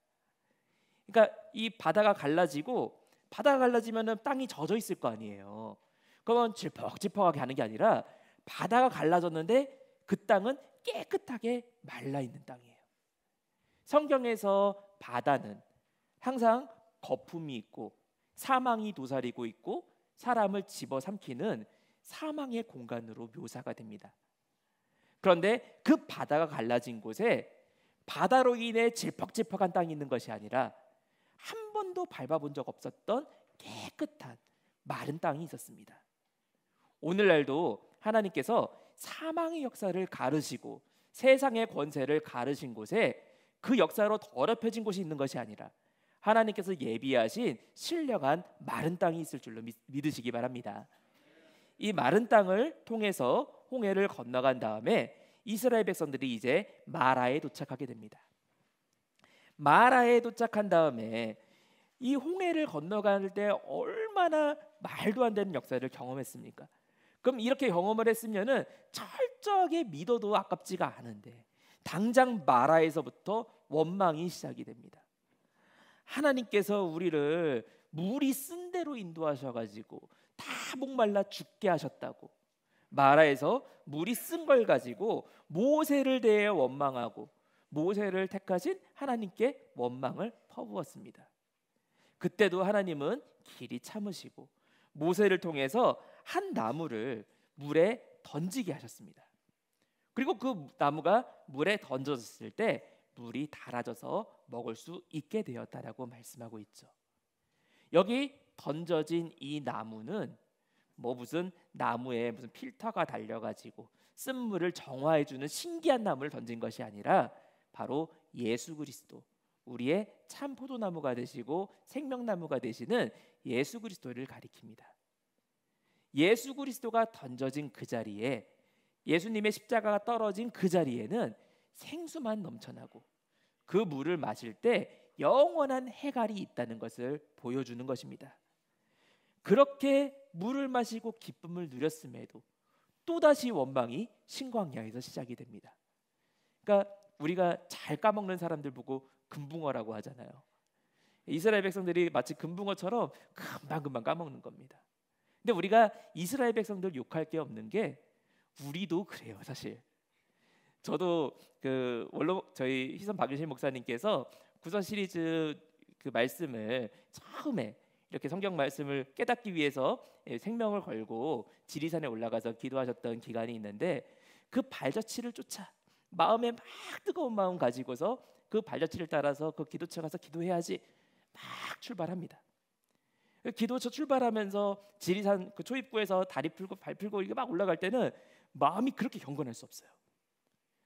그러니까 이 바다가 갈라지면은 땅이 젖어 있을 거 아니에요. 그건 질퍽질퍽하게 하는 게 아니라 바다가 갈라졌는데 그 땅은 깨끗하게 말라 있는 땅이에요. 성경에서 바다는 항상 거품이 있고 사망이 도사리고 있고 사람을 집어삼키는 사망의 공간으로 묘사가 됩니다. 그런데 그 바다가 갈라진 곳에 바다로 인해 질퍽질퍽한 땅이 있는 것이 아니라 한 번도 밟아본 적 없었던 깨끗한 마른 땅이 있었습니다. 오늘날도 하나님께서 사망의 역사를 가르시고 세상의 권세를 가르신 곳에 그 역사로 더럽혀진 곳이 있는 것이 아니라 하나님께서 예비하신 신령한 마른 땅이 있을 줄로 믿으시기 바랍니다. 이 마른 땅을 통해서 홍해를 건너간 다음에 이스라엘 백성들이 이제 마라에 도착하게 됩니다. 마라에 도착한 다음에 이 홍해를 건너갈 때 얼마나 말도 안 되는 역사를 경험했습니까? 그럼 이렇게 경험을 했으면은 철저하게 믿어도 아깝지가 않은데 당장 마라에서부터 원망이 시작이 됩니다. 하나님께서 우리를 물이 쓴 대로 인도하셔가지고 다 목말라 죽게 하셨다고 마라에서 물이 쓴 걸 가지고 모세를 대해 원망하고 모세를 택하신 하나님께 원망을 퍼부었습니다. 그때도 하나님은 길이 참으시고 모세를 통해서 한 나무를 물에 던지게 하셨습니다. 그리고 그 나무가 물에 던져졌을 때 물이 달아져서 먹을 수 있게 되었다라고 말씀하고 있죠. 여기 던져진 이 나무는 무슨 나무에 무슨 필터가 달려가지고 쓴물을 정화해주는 신기한 나무를 던진 것이 아니라 바로 예수 그리스도, 우리의 참 포도나무가 되시고 생명나무가 되시는 예수 그리스도를 가리킵니다. 예수 그리스도가 던져진 그 자리에, 예수님의 십자가가 떨어진 그 자리에는 생수만 넘쳐나고 그 물을 마실 때 영원한 해갈이 있다는 것을 보여주는 것입니다. 그렇게 물을 마시고 기쁨을 누렸음에도 또다시 원망이 신광야에서 시작이 됩니다. 그러니까 우리가 잘 까먹는 사람들 보고 금붕어라고 하잖아요. 이스라엘 백성들이 마치 금붕어처럼 금방금방 까먹는 겁니다. 근데 우리가 이스라엘 백성들 욕할 게 없는 게 우리도 그래요, 사실. 저도 저희 희선 박윤실 목사님께서 구선 시리즈 그 말씀을 처음에 이렇게 성경 말씀을 깨닫기 위해서 생명을 걸고 지리산에 올라가서 기도하셨던 기간이 있는데, 그 발자취를 쫓아 마음에 막 뜨거운 마음 가지고서 그 발자취를 따라서 그 기도처에 가서 기도해야지 막 출발합니다. 기도처 출발하면서 지리산 그 초입구에서 다리 풀고 발 풀고 이게 막 올라갈 때는 마음이 그렇게 경건할 수 없어요.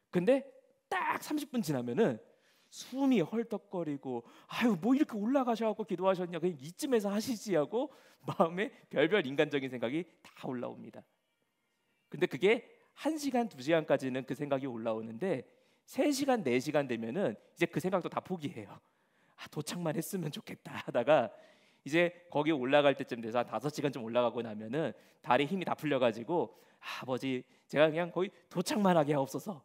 근데 딱 30분 지나면은 숨이 헐떡거리고, 아유 뭐 이렇게 올라가셔갖고 기도하셨냐, 그냥 이쯤에서 하시지 하고 마음에 별별 인간적인 생각이 다 올라옵니다. 근데 그게 1시간, 2시간까지는 그 생각이 올라오는데 3시간, 4시간 되면은 이제 그 생각도 다 포기해요. 도착만 했으면 좋겠다 하다가 이제 거기 올라갈 때쯤 돼서 한 5시간 좀 올라가고 나면은 다리 힘이 다 풀려가지고, 아버지 제가 그냥 거의 도착만 하게 하옵소서.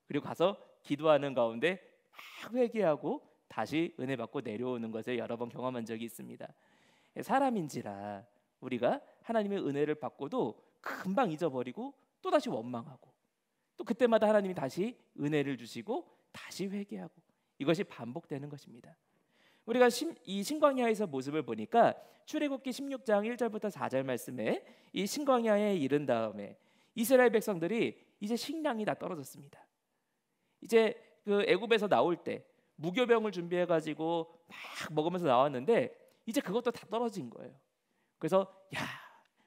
그리고 가서 기도하는 가운데 막 회개하고 다시 은혜 받고 내려오는 것을 여러 번 경험한 적이 있습니다. 사람인지라 우리가 하나님의 은혜를 받고도 금방 잊어버리고 또 다시 원망하고, 또 그때마다 하나님이 다시 은혜를 주시고 다시 회개하고, 이것이 반복되는 것입니다. 우리가 이 신광야에서 모습을 보니까 출애굽기 16장 1절부터 4절 말씀에 이 신광야에 이른 다음에 이스라엘 백성들이 이제 식량이 다 떨어졌습니다. 이제 그 애굽에서 나올 때 무교병을 준비해 가지고 막 먹으면서 나왔는데 이제 그것도 다 떨어진 거예요. 그래서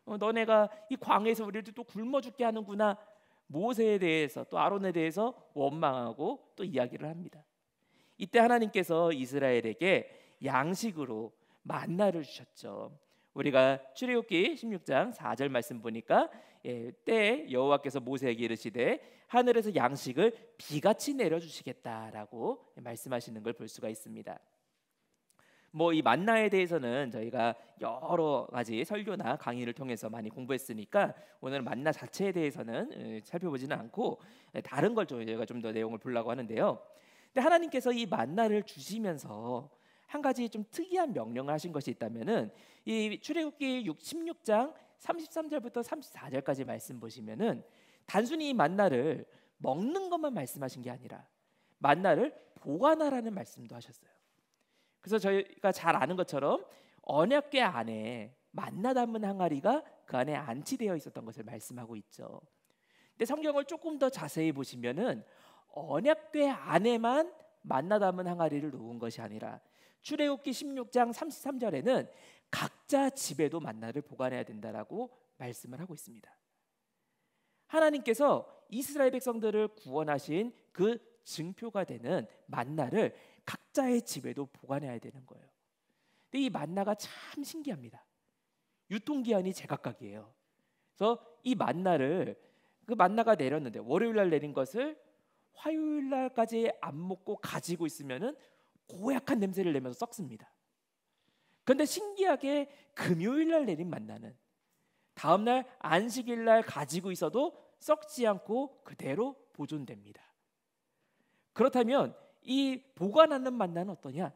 너네가 이 광야에서 우리를 또 굶어 죽게 하는구나. 모세에 대해서 또 아론에 대해서 원망하고 또 이야기를 합니다. 이때 하나님께서 이스라엘에게 양식으로 만나를 주셨죠. 우리가 출애굽기 16장 4절 말씀 보니까 때에 여호와께서 모세에게 이르시되 하늘에서 양식을 비같이 내려주시겠다라고 말씀하시는 걸 볼 수가 있습니다. 뭐 이 만나에 대해서는 저희가 여러 가지 설교나 강의를 통해서 많이 공부했으니까 오늘 만나 자체에 대해서는 살펴보지는 않고 다른 걸 저희가 좀 더 내용을 보려고 하는데요. 근데 하나님께서 이 만나를 주시면서 한 가지 좀 특이한 명령을 하신 것이 있다면은 이 출애굽기 16장 33절부터 34절까지 말씀 보시면은 단순히 이 만나를 먹는 것만 말씀하신 게 아니라 만나를 보관하라는 말씀도 하셨어요. 그래서 저희가 잘 아는 것처럼 언약궤 안에 만나 담은 항아리가 그 안에 안치되어 있었던 것을 말씀하고 있죠. 근데 성경을 조금 더 자세히 보시면은 언약궤 안에만 만나 담은 항아리를 놓은 것이 아니라 출애굽기 16장 33절에는 각자 집에도 만나를 보관해야 된다라고 말씀을 하고 있습니다. 하나님께서 이스라엘 백성들을 구원하신 그 증표가 되는 만나를 각자의 집에도 보관해야 되는 거예요. 근데 이 만나가 참 신기합니다. 유통기한이 제각각이에요. 그래서 이 만나를 그 만나가 내렸는데 월요일 날 내린 것을 화요일 날까지 안 먹고 가지고 있으면은 고약한 냄새를 내면서 썩습니다. 그런데 신기하게 금요일 날 내린 만나는 다음 날 안식일 날 가지고 있어도 썩지 않고 그대로 보존됩니다. 그렇다면 이 보관하는 만나는 어떠냐?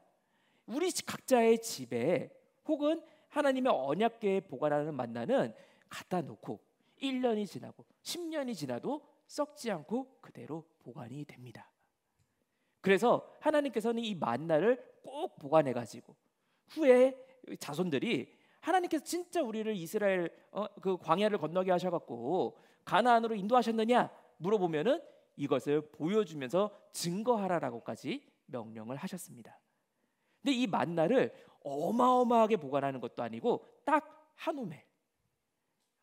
우리 각자의 집에 혹은 하나님의 언약궤에 보관하는 만나는 갖다 놓고 1년이 지나고 10년이 지나도 썩지 않고 그대로 보관이 됩니다. 그래서 하나님께서는 이 만나를 꼭 보관해 가지고 후에 자손들이 하나님께서 진짜 우리를 이스라엘 그 광야를 건너게 하셔갖고 가나안으로 인도하셨느냐 물어보면은 이것을 보여주면서 증거하라라고까지 명령을 하셨습니다. 근데 이 만나를 어마어마하게 보관하는 것도 아니고 딱 한 오멜,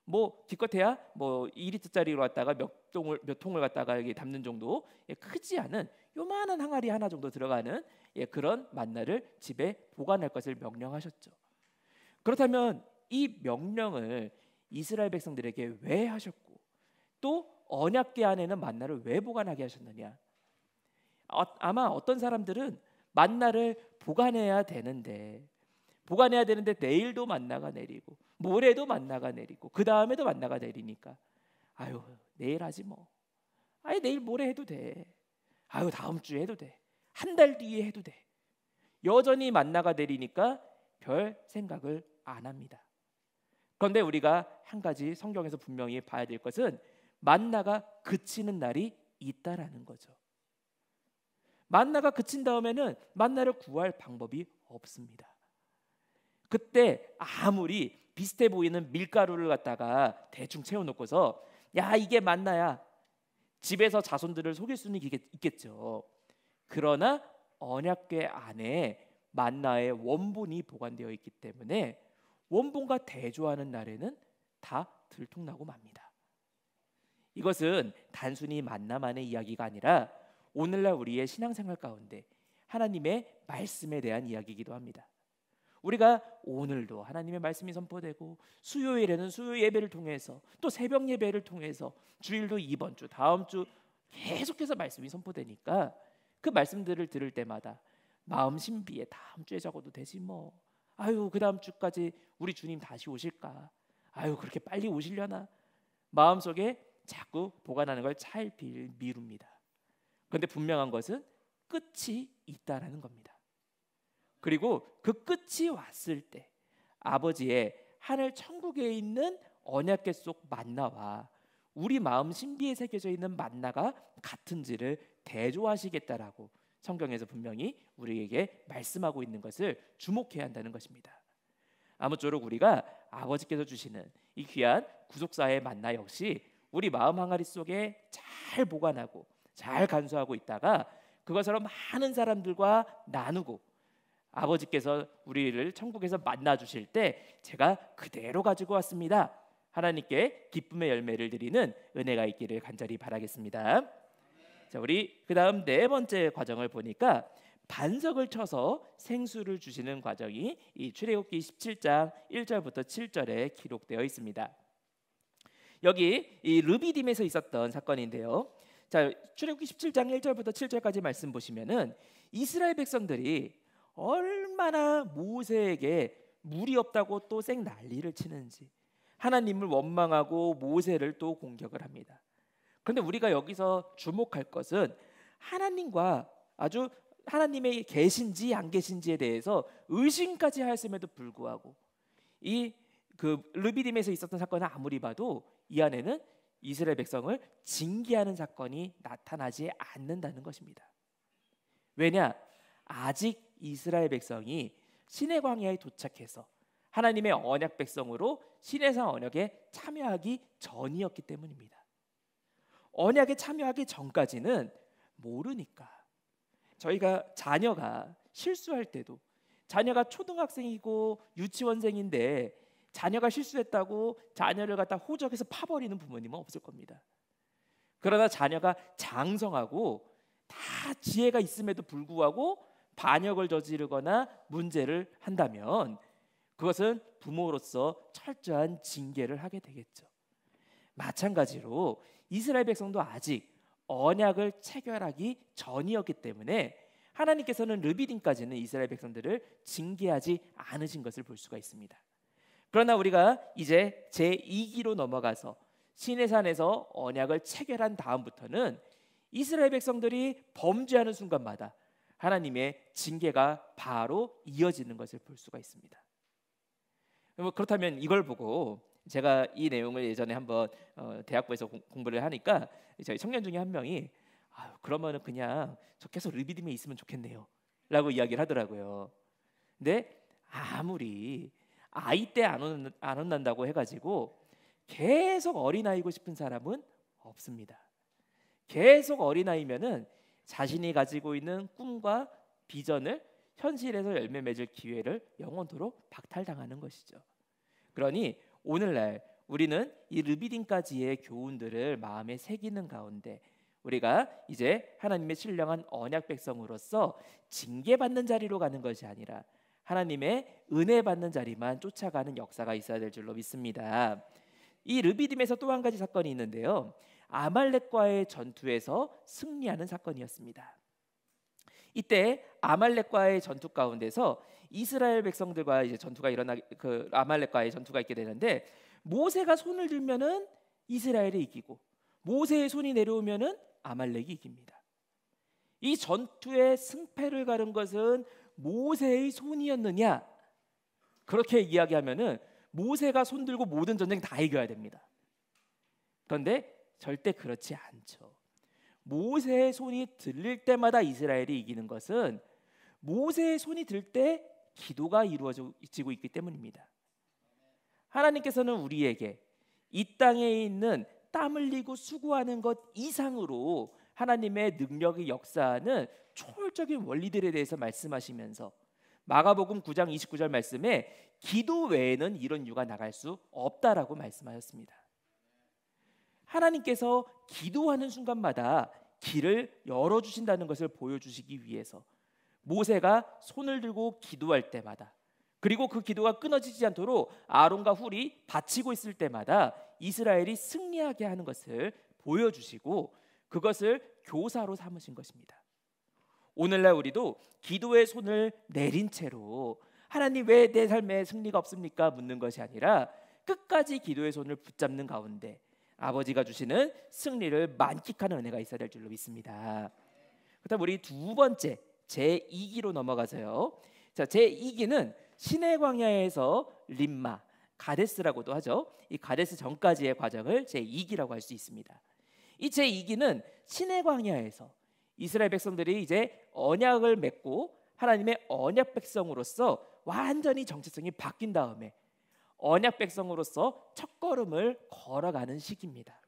뭐 기껏해야 뭐 2리터짜리로 갖다가 몇 통을 갖다가 여기 담는 정도 크지 않은 요만한 항아리 하나 정도 들어가는 그런 만나를 집에 보관할 것을 명령하셨죠. 그렇다면 이 명령을 이스라엘 백성들에게 왜 하셨고 또 언약궤 안에는 만나를 왜 보관하게 하셨느냐? 아마 어떤 사람들은 만나를 보관해야 되는데 내일도 만나가 내리고 모레도 만나가 내리고 그 다음에도 만나가 내리니까 아유 내일 하지 뭐, 아유 내일 모레 해도 돼, 아유 다음 주에 해도 돼, 한 달 뒤에 해도 돼. 여전히 만나가 내리니까 별 생각을 안 합니다. 그런데 우리가 한 가지 성경에서 분명히 봐야 될 것은 만나가 그치는 날이 있다라는 거죠. 만나가 그친 다음에는 만나를 구할 방법이 없습니다. 그때 아무리 비슷해 보이는 밀가루를 갖다가 대충 채워놓고서 야 이게 만나야 집에서 자손들을 속일 수는 있겠죠. 그러나 언약궤 안에 만나의 원본이 보관되어 있기 때문에 원본과 대조하는 날에는 다 들통나고 맙니다. 이것은 단순히 만나만의 이야기가 아니라 오늘날 우리의 신앙생활 가운데 하나님의 말씀에 대한 이야기이기도 합니다. 우리가 오늘도 하나님의 말씀이 선포되고 수요일에는 수요 예배를 통해서 또 새벽 예배를 통해서 주일도 이번 주 다음 주 계속해서 말씀이 선포되니까 그 말씀들을 들을 때마다 마음 신비에 다음 주에 적어도 되지 뭐. 아유 그 다음 주까지 우리 주님 다시 오실까. 아유 그렇게 빨리 오시려나. 마음속에 자꾸 보관하는 걸 차일피일 미룹니다. 그런데 분명한 것은 끝이 있다라는 겁니다. 그리고 그 끝이 왔을 때 아버지의 하늘 천국에 있는 언약궤 속 만나와 우리 마음 신비에 새겨져 있는 만나가 같은지를 대조하시겠다라고 성경에서 분명히 우리에게 말씀하고 있는 것을 주목해야 한다는 것입니다. 아무쪼록 우리가 아버지께서 주시는 이 귀한 구속사의 만나 역시 우리 마음 항아리 속에 잘 보관하고 잘 간수하고 있다가 그것으로 많은 사람들과 나누고 아버지께서 우리를 천국에서 만나 주실 때 제가 그대로 가지고 왔습니다. 하나님께 기쁨의 열매를 드리는 은혜가 있기를 간절히 바라겠습니다. 자, 우리 그다음 네 번째 과정을 보니까 반석을 쳐서 생수를 주시는 과정이 이 출애굽기 17장 1절부터 7절에 기록되어 있습니다. 여기 이 르비딤에서 있었던 사건인데요. 자, 출애굽기 17장 1절부터 7절까지 말씀 보시면은 이스라엘 백성들이 얼마나 모세에게 물이 없다고 또 생 난리를 치는지 하나님을 원망하고 모세를 또 공격을 합니다. 그런데 우리가 여기서 주목할 것은 하나님과 아주 하나님의 계신지 안 계신지에 대해서 의심까지 하였음에도 불구하고 이 그 르비딤에서 있었던 사건을 아무리 봐도 이 안에는 이스라엘 백성을 징계하는 사건이 나타나지 않는다는 것입니다. 왜냐? 아직 이스라엘 백성이 시내 광야에 도착해서 하나님의 언약 백성으로 시내산 언약에 참여하기 전이었기 때문입니다. 언약에 참여하기 전까지는 모르니까 저희가 자녀가 실수할 때도 자녀가 초등학생이고 유치원생인데 자녀가 실수했다고 자녀를 갖다 호적에서 파버리는 부모님은 없을 겁니다. 그러나 자녀가 장성하고 다 지혜가 있음에도 불구하고 반역을 저지르거나 문제를 한다면 그것은 부모로서 철저한 징계를 하게 되겠죠. 마찬가지로 이스라엘 백성도 아직 언약을 체결하기 전이었기 때문에 하나님께서는 르비딤까지는 이스라엘 백성들을 징계하지 않으신 것을 볼 수가 있습니다. 그러나 우리가 이제 제2기로 넘어가서 시내산에서 언약을 체결한 다음부터는 이스라엘 백성들이 범죄하는 순간마다 하나님의 징계가 바로 이어지는 것을 볼 수가 있습니다. 그렇다면 이걸 보고 제가 이 내용을 예전에 한번 대학부에서 공부를 하니까 저희 청년 중에 한 명이 그러면은 그냥 저 계속 르비딤에 있으면 좋겠네요 라고 이야기를 하더라고요. 근데 아무리 아이 때 안 혼난다고 해가지고 계속 어린아이고 싶은 사람은 없습니다. 계속 어린아이면은 자신이 가지고 있는 꿈과 비전을 현실에서 열매 맺을 기회를 영원토록 박탈당하는 것이죠. 그러니 오늘날 우리는 이 르비딤까지의 교훈들을 마음에 새기는 가운데 우리가 이제 하나님의 신령한 언약 백성으로서 징계받는 자리로 가는 것이 아니라 하나님의 은혜 받는 자리만 쫓아가는 역사가 있어야 될 줄로 믿습니다. 이 르비딤에서 또 한 가지 사건이 있는데요. 아말렉과의 전투에서 승리하는 사건이었습니다. 이때 아말렉과의 전투 가운데서 이스라엘 백성들과 이제 전투가 그 아말렉과의 전투가 있게 되는데 모세가 손을 들면은 이스라엘이 이기고 모세의 손이 내려오면은 아말렉이 이깁니다. 이 전투의 승패를 가른 것은 모세의 손이었느냐? 그렇게 이야기하면은 모세가 손 들고 모든 전쟁 다 이겨야 됩니다. 그런데 절대 그렇지 않죠. 모세의 손이 들릴 때마다 이스라엘이 이기는 것은 모세의 손이 들 때 기도가 이루어지고 있기 때문입니다. 하나님께서는 우리에게 이 땅에 있는 땀 흘리고 수고하는 것 이상으로 하나님의 능력의 역사하는 초월적인 원리들에 대해서 말씀하시면서 마가복음 9장 29절 말씀에 기도 외에는 이런 유가 나갈 수 없다라고 말씀하셨습니다. 하나님께서 기도하는 순간마다 길을 열어주신다는 것을 보여주시기 위해서 모세가 손을 들고 기도할 때마다, 그리고 그 기도가 끊어지지 않도록 아론과 훌이 바치고 있을 때마다 이스라엘이 승리하게 하는 것을 보여주시고 그것을 교사로 삼으신 것입니다. 오늘날 우리도 기도의 손을 내린 채로 하나님 왜 내 삶에 승리가 없습니까? 묻는 것이 아니라 끝까지 기도의 손을 붙잡는 가운데 아버지가 주시는 승리를 만끽하는 은혜가 있어야 될 줄로 믿습니다. 그다음 우리 두 번째 제2기로 넘어가서요. 자, 제2기는 시내 광야에서 림마, 가데스라고도 하죠. 이 가데스 전까지의 과정을 제2기라고 할 수 있습니다. 이 제2기는 시내 광야에서 이스라엘 백성들이 이제 언약을 맺고 하나님의 언약 백성으로서 완전히 정체성이 바뀐 다음에 언약 백성으로서 첫걸음을 걸어가는 시기입니다.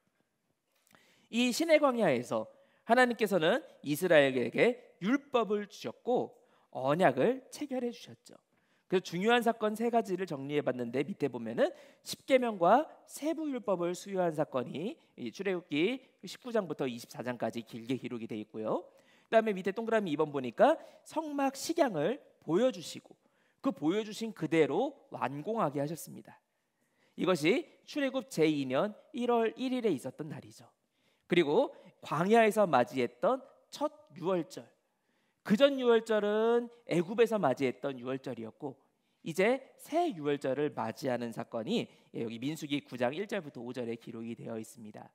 이 시내 광야에서 하나님께서는 이스라엘에게 율법을 주셨고 언약을 체결해 주셨죠. 그래서 중요한 사건 세 가지를 정리해 봤는데 밑에 보면은 십계명과 세부 율법을 수여한 사건이 출애굽기 19장부터 24장까지 길게 기록이 되어 있고요. 그다음에 밑에 동그라미 2번 보니까 성막 식양을 보여주시고 그 보여주신 그대로 완공하게 하셨습니다. 이것이 출애굽 제2년 1월 1일에 있었던 날이죠. 그리고 광야에서 맞이했던 첫 유월절, 그전 유월절은 애굽에서 맞이했던 유월절이었고 이제 새 유월절을 맞이하는 사건이 여기 민수기 9장 1절부터 5절에 기록이 되어 있습니다.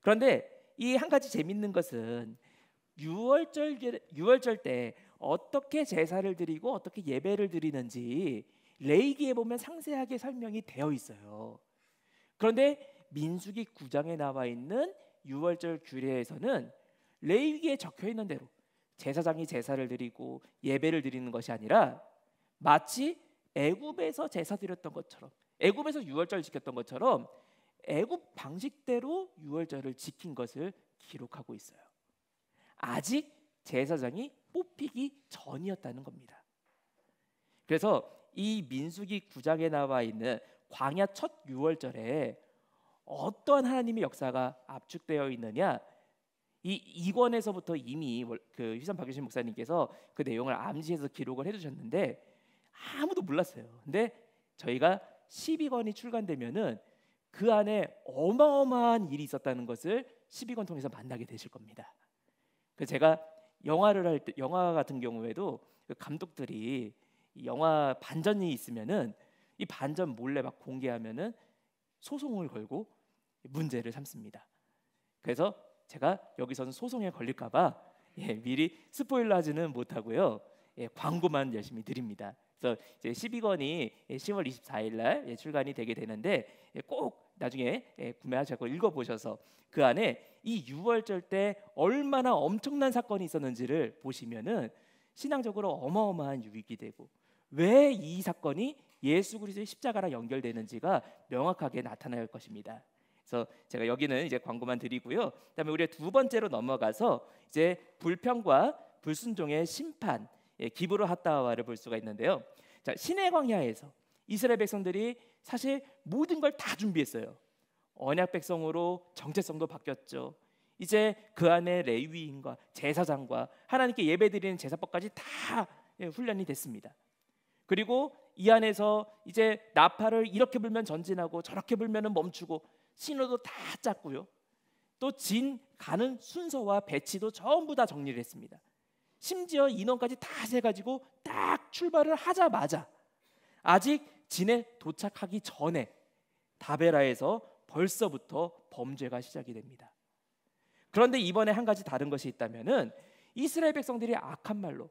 그런데 이 한 가지 재밌는 것은 유월절 때 어떻게 제사를 드리고 어떻게 예배를 드리는지 레위기에 보면 상세하게 설명이 되어 있어요. 그런데 민수기 9장에 나와 있는 유월절 규례에서는 레위기에 적혀 있는 대로 제사장이 제사를 드리고 예배를 드리는 것이 아니라 마치 애굽에서 제사 드렸던 것처럼, 애굽에서 유월절 지켰던 것처럼 애굽 방식대로 유월절을 지킨 것을 기록하고 있어요. 아직 제사장이 뽑히기 전이었다는 겁니다. 그래서 이 민수기 9장에 나와 있는 광야 첫 유월절에 어떠한 하나님의 역사가 압축되어 있느냐, 이 2권에서부터 이미 그 휘선 박유신 목사님께서 그 내용을 암시해서 기록을 해주셨는데 아무도 몰랐어요. 근데 저희가 12권이 출간되면은 그 안에 어마어마한 일이 있었다는 것을 12권 통해서 만나게 되실 겁니다. 그래서 제가 영화를 할 때, 영화 같은 경우에도 그 감독들이 영화 반전이 있으면은 이 반전 몰래 막 공개하면은 소송을 걸고 문제를 삼습니다. 그래서 제가 여기서는 소송에 걸릴까봐 미리 스포일러하지는 못하고요. 광고만 열심히 드립니다. 그래서 이제 12권이 10월 24일 날 출간이 되게 되는데 꼭 나중에 구매하셔서 읽어보셔서 그 안에 이 유월절 때 얼마나 엄청난 사건이 있었는지를 보시면은 신앙적으로 어마어마한 유익이 되고 왜 이 사건이 예수 그리스도의 십자가랑 연결되는지가 명확하게 나타날 것입니다. 그래서 제가 여기는 이제 광고만 드리고요. 그다음에 우리 두 번째로 넘어가서 이제 불평과 불순종의 심판, 기브로 핫다와를 볼 수가 있는데요. 자, 시내 광야에서 이스라엘 백성들이 사실 모든 걸 다 준비했어요. 언약 백성으로 정체성도 바뀌었죠. 이제 그 안에 레위인과 제사장과 하나님께 예배드리는 제사법까지 다 훈련이 됐습니다. 그리고 이 안에서 이제 나팔을 이렇게 불면 전진하고 저렇게 불면은 멈추고 신호도 다 짰고요. 또 진 가는 순서와 배치도 전부 다 정리를 했습니다. 심지어 인원까지 다 세가지고 딱 출발을 하자마자 아직 진에 도착하기 전에 다베라에서 벌써부터 범죄가 시작이 됩니다. 그런데 이번에 한 가지 다른 것이 있다면은 이스라엘 백성들이 악한 말로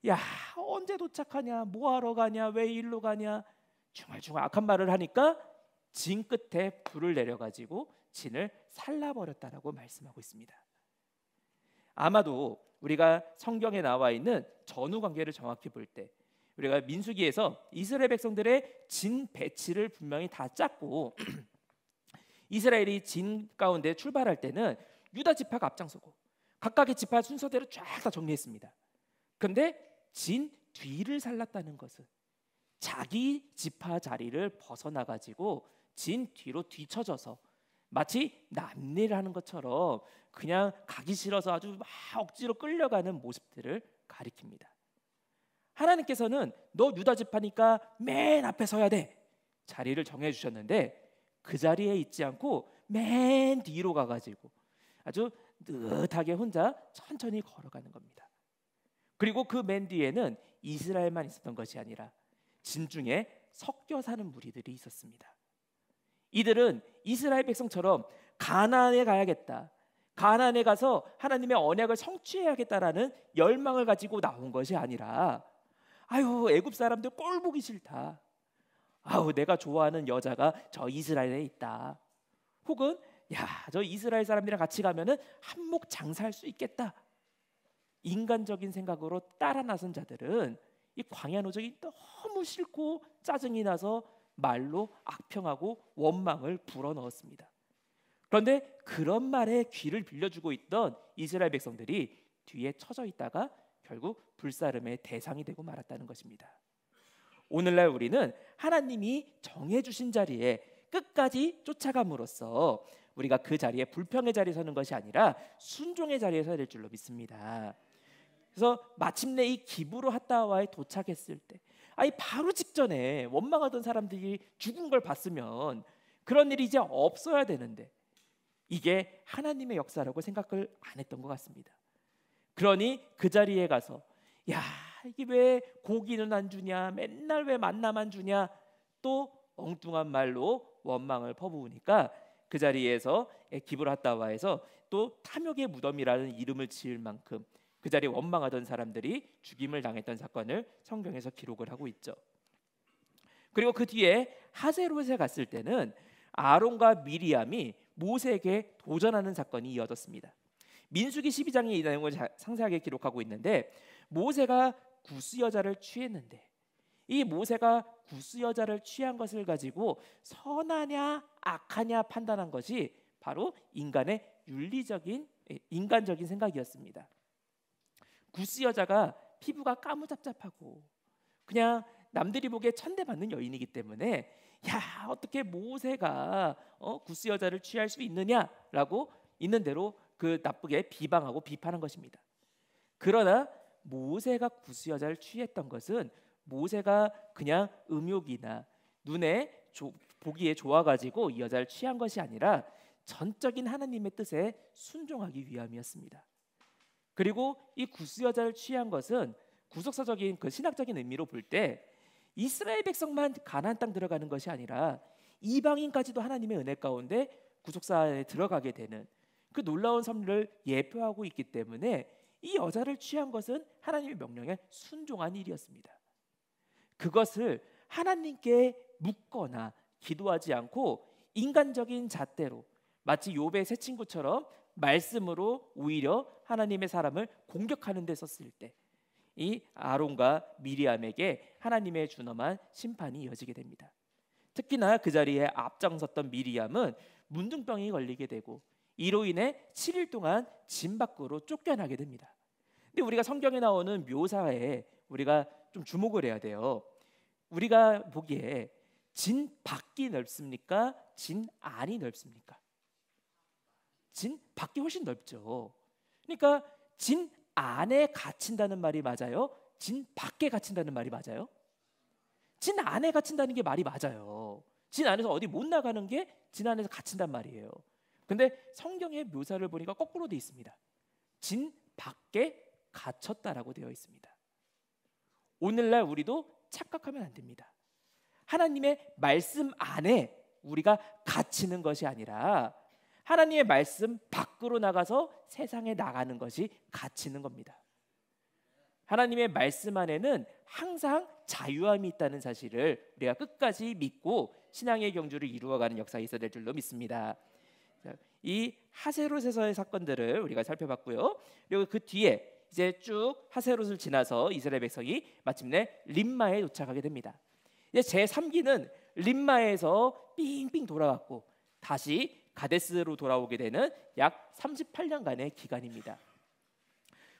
야 언제 도착하냐, 뭐하러 가냐, 왜 일로 가냐 중얼중얼 악한 말을 하니까 진 끝에 불을 내려가지고 진을 살라버렸다라고 말씀하고 있습니다. 아마도 우리가 성경에 나와 있는 전후 관계를 정확히 볼 때 우리가 민수기에서 이스라엘 백성들의 진 배치를 분명히 다 짰고 이스라엘이 진 가운데 출발할 때는 유다 지파가 앞장서고 각각의 지파 순서대로 쫙 다 정리했습니다. 그런데 진 뒤를 살랐다는 것은 자기 지파 자리를 벗어나가지고 진 뒤로 뒤쳐져서 마치 남일을 하는 것처럼 그냥 가기 싫어서 아주 막 억지로 끌려가는 모습들을 가리킵니다. 하나님께서는 너 유다 지파니까 맨 앞에 서야 돼 자리를 정해주셨는데 그 자리에 있지 않고 맨 뒤로 가가지고 아주 느긋하게 혼자 천천히 걸어가는 겁니다. 그리고 그 맨 뒤에는 이스라엘만 있었던 것이 아니라 진중에 섞여 사는 무리들이 있었습니다. 이들은 이스라엘 백성처럼 가나안에 가야겠다, 가나안에 가서 하나님의 언약을 성취해야겠다라는 열망을 가지고 나온 것이 아니라 아유 애굽 사람들 꼴 보기 싫다, 아우 내가 좋아하는 여자가 저 이스라엘에 있다, 혹은 야 저 이스라엘 사람들이랑 같이 가면은 한몫 장사할 수 있겠다, 인간적인 생각으로 따라 나선 자들은 이 광야 노적이 너무 싫고 짜증이 나서 말로 악평하고 원망을 불어넣었습니다. 그런데 그런 말에 귀를 빌려주고 있던 이스라엘 백성들이 뒤에 처져 있다가 결국 불사름의 대상이 되고 말았다는 것입니다. 오늘날 우리는 하나님이 정해주신 자리에 끝까지 쫓아감으로써 우리가 그 자리에 불평의 자리에 서는 것이 아니라 순종의 자리에 서야 될 줄로 믿습니다. 그래서 마침내 이 기브로 핫다와에 도착했을 때 아니 바로 직전에 원망하던 사람들이 죽은 걸 봤으면 그런 일이 이제 없어야 되는데 이게 하나님의 역사라고 생각을 안 했던 것 같습니다. 그러니 그 자리에 가서 야 이게 왜 고기는 안 주냐, 맨날 왜 만나만 주냐, 또 엉뚱한 말로 원망을 퍼부으니까 그 자리에서 기브로 핫다와에서 또 탐욕의 무덤이라는 이름을 지을 만큼 그 자리에 원망하던 사람들이 죽임을 당했던 사건을 성경에서 기록을 하고 있죠. 그리고 그 뒤에 하세롯에 갔을 때는 아론과 미리암이 모세에게 도전하는 사건이 이어졌습니다. 민수기 12장에 이 내용을 상세하게 기록하고 있는데 모세가 구스 여자를 취했는데 이 모세가 구스 여자를 취한 것을 가지고 선하냐 악하냐 판단한 것이 바로 인간의 윤리적인 인간적인 생각이었습니다. 구스 여자가 피부가 까무잡잡하고 그냥 남들이 보기에 천대받는 여인이기 때문에 야 어떻게 모세가 구스 여자를 취할 수 있느냐라고 있는 대로 그 나쁘게 비방하고 비판한 것입니다. 그러나 모세가 구스 여자를 취했던 것은 모세가 그냥 음욕이나 눈에 보기에 좋아가지고 이 여자를 취한 것이 아니라 전적인 하나님의 뜻에 순종하기 위함이었습니다. 그리고 이 구스 여자를 취한 것은 구속사적인 그 신학적인 의미로 볼 때 이스라엘 백성만 가나안 땅 들어가는 것이 아니라 이방인까지도 하나님의 은혜 가운데 구속사에 들어가게 되는 그 놀라운 섭리를 예표하고 있기 때문에 이 여자를 취한 것은 하나님의 명령에 순종한 일이었습니다. 그것을 하나님께 묻거나 기도하지 않고 인간적인 잣대로 마치 욥의 새 친구처럼 말씀으로 오히려 하나님의 사람을 공격하는 데 썼을 때 이 아론과 미리암에게 하나님의 준엄한 심판이 이어지게 됩니다. 특히나 그 자리에 앞장섰던 미리암은 문둥병이 걸리게 되고 이로 인해 7일 동안 진 밖으로 쫓겨나게 됩니다. 근데 우리가 성경에 나오는 묘사에 우리가 좀 주목을 해야 돼요. 우리가 보기에 진 밖이 넓습니까? 진 안이 넓습니까? 진 밖이 훨씬 넓죠. 그러니까 진 안에 갇힌다는 말이 맞아요? 진 밖에 갇힌다는 말이 맞아요? 진 안에 갇힌다는 게 말이 맞아요. 진 안에서 어디 못 나가는 게 진 안에서 갇힌단 말이에요. 근데 성경의 묘사를 보니까 거꾸로 되어 있습니다. 진 밖에 갇혔다라고 되어 있습니다. 오늘날 우리도 착각하면 안 됩니다. 하나님의 말씀 안에 우리가 갇히는 것이 아니라 하나님의 말씀 밖으로 나가서 세상에 나가는 것이 갇히는 겁니다. 하나님의 말씀 안에는 항상 자유함이 있다는 사실을 우리가 끝까지 믿고 신앙의 경주를 이루어가는 역사가 있어야 될 줄로 믿습니다. 이 하세롯에서의 사건들을 우리가 살펴봤고요. 그리고 그 뒤에 이제 쭉 하세롯을 지나서 이스라엘 백성이 마침내 림마에 도착하게 됩니다. 이제 제3기는 림마에서 삥삥 돌아왔고 다시 가데스로 돌아오게 되는 약 38년간의 기간입니다.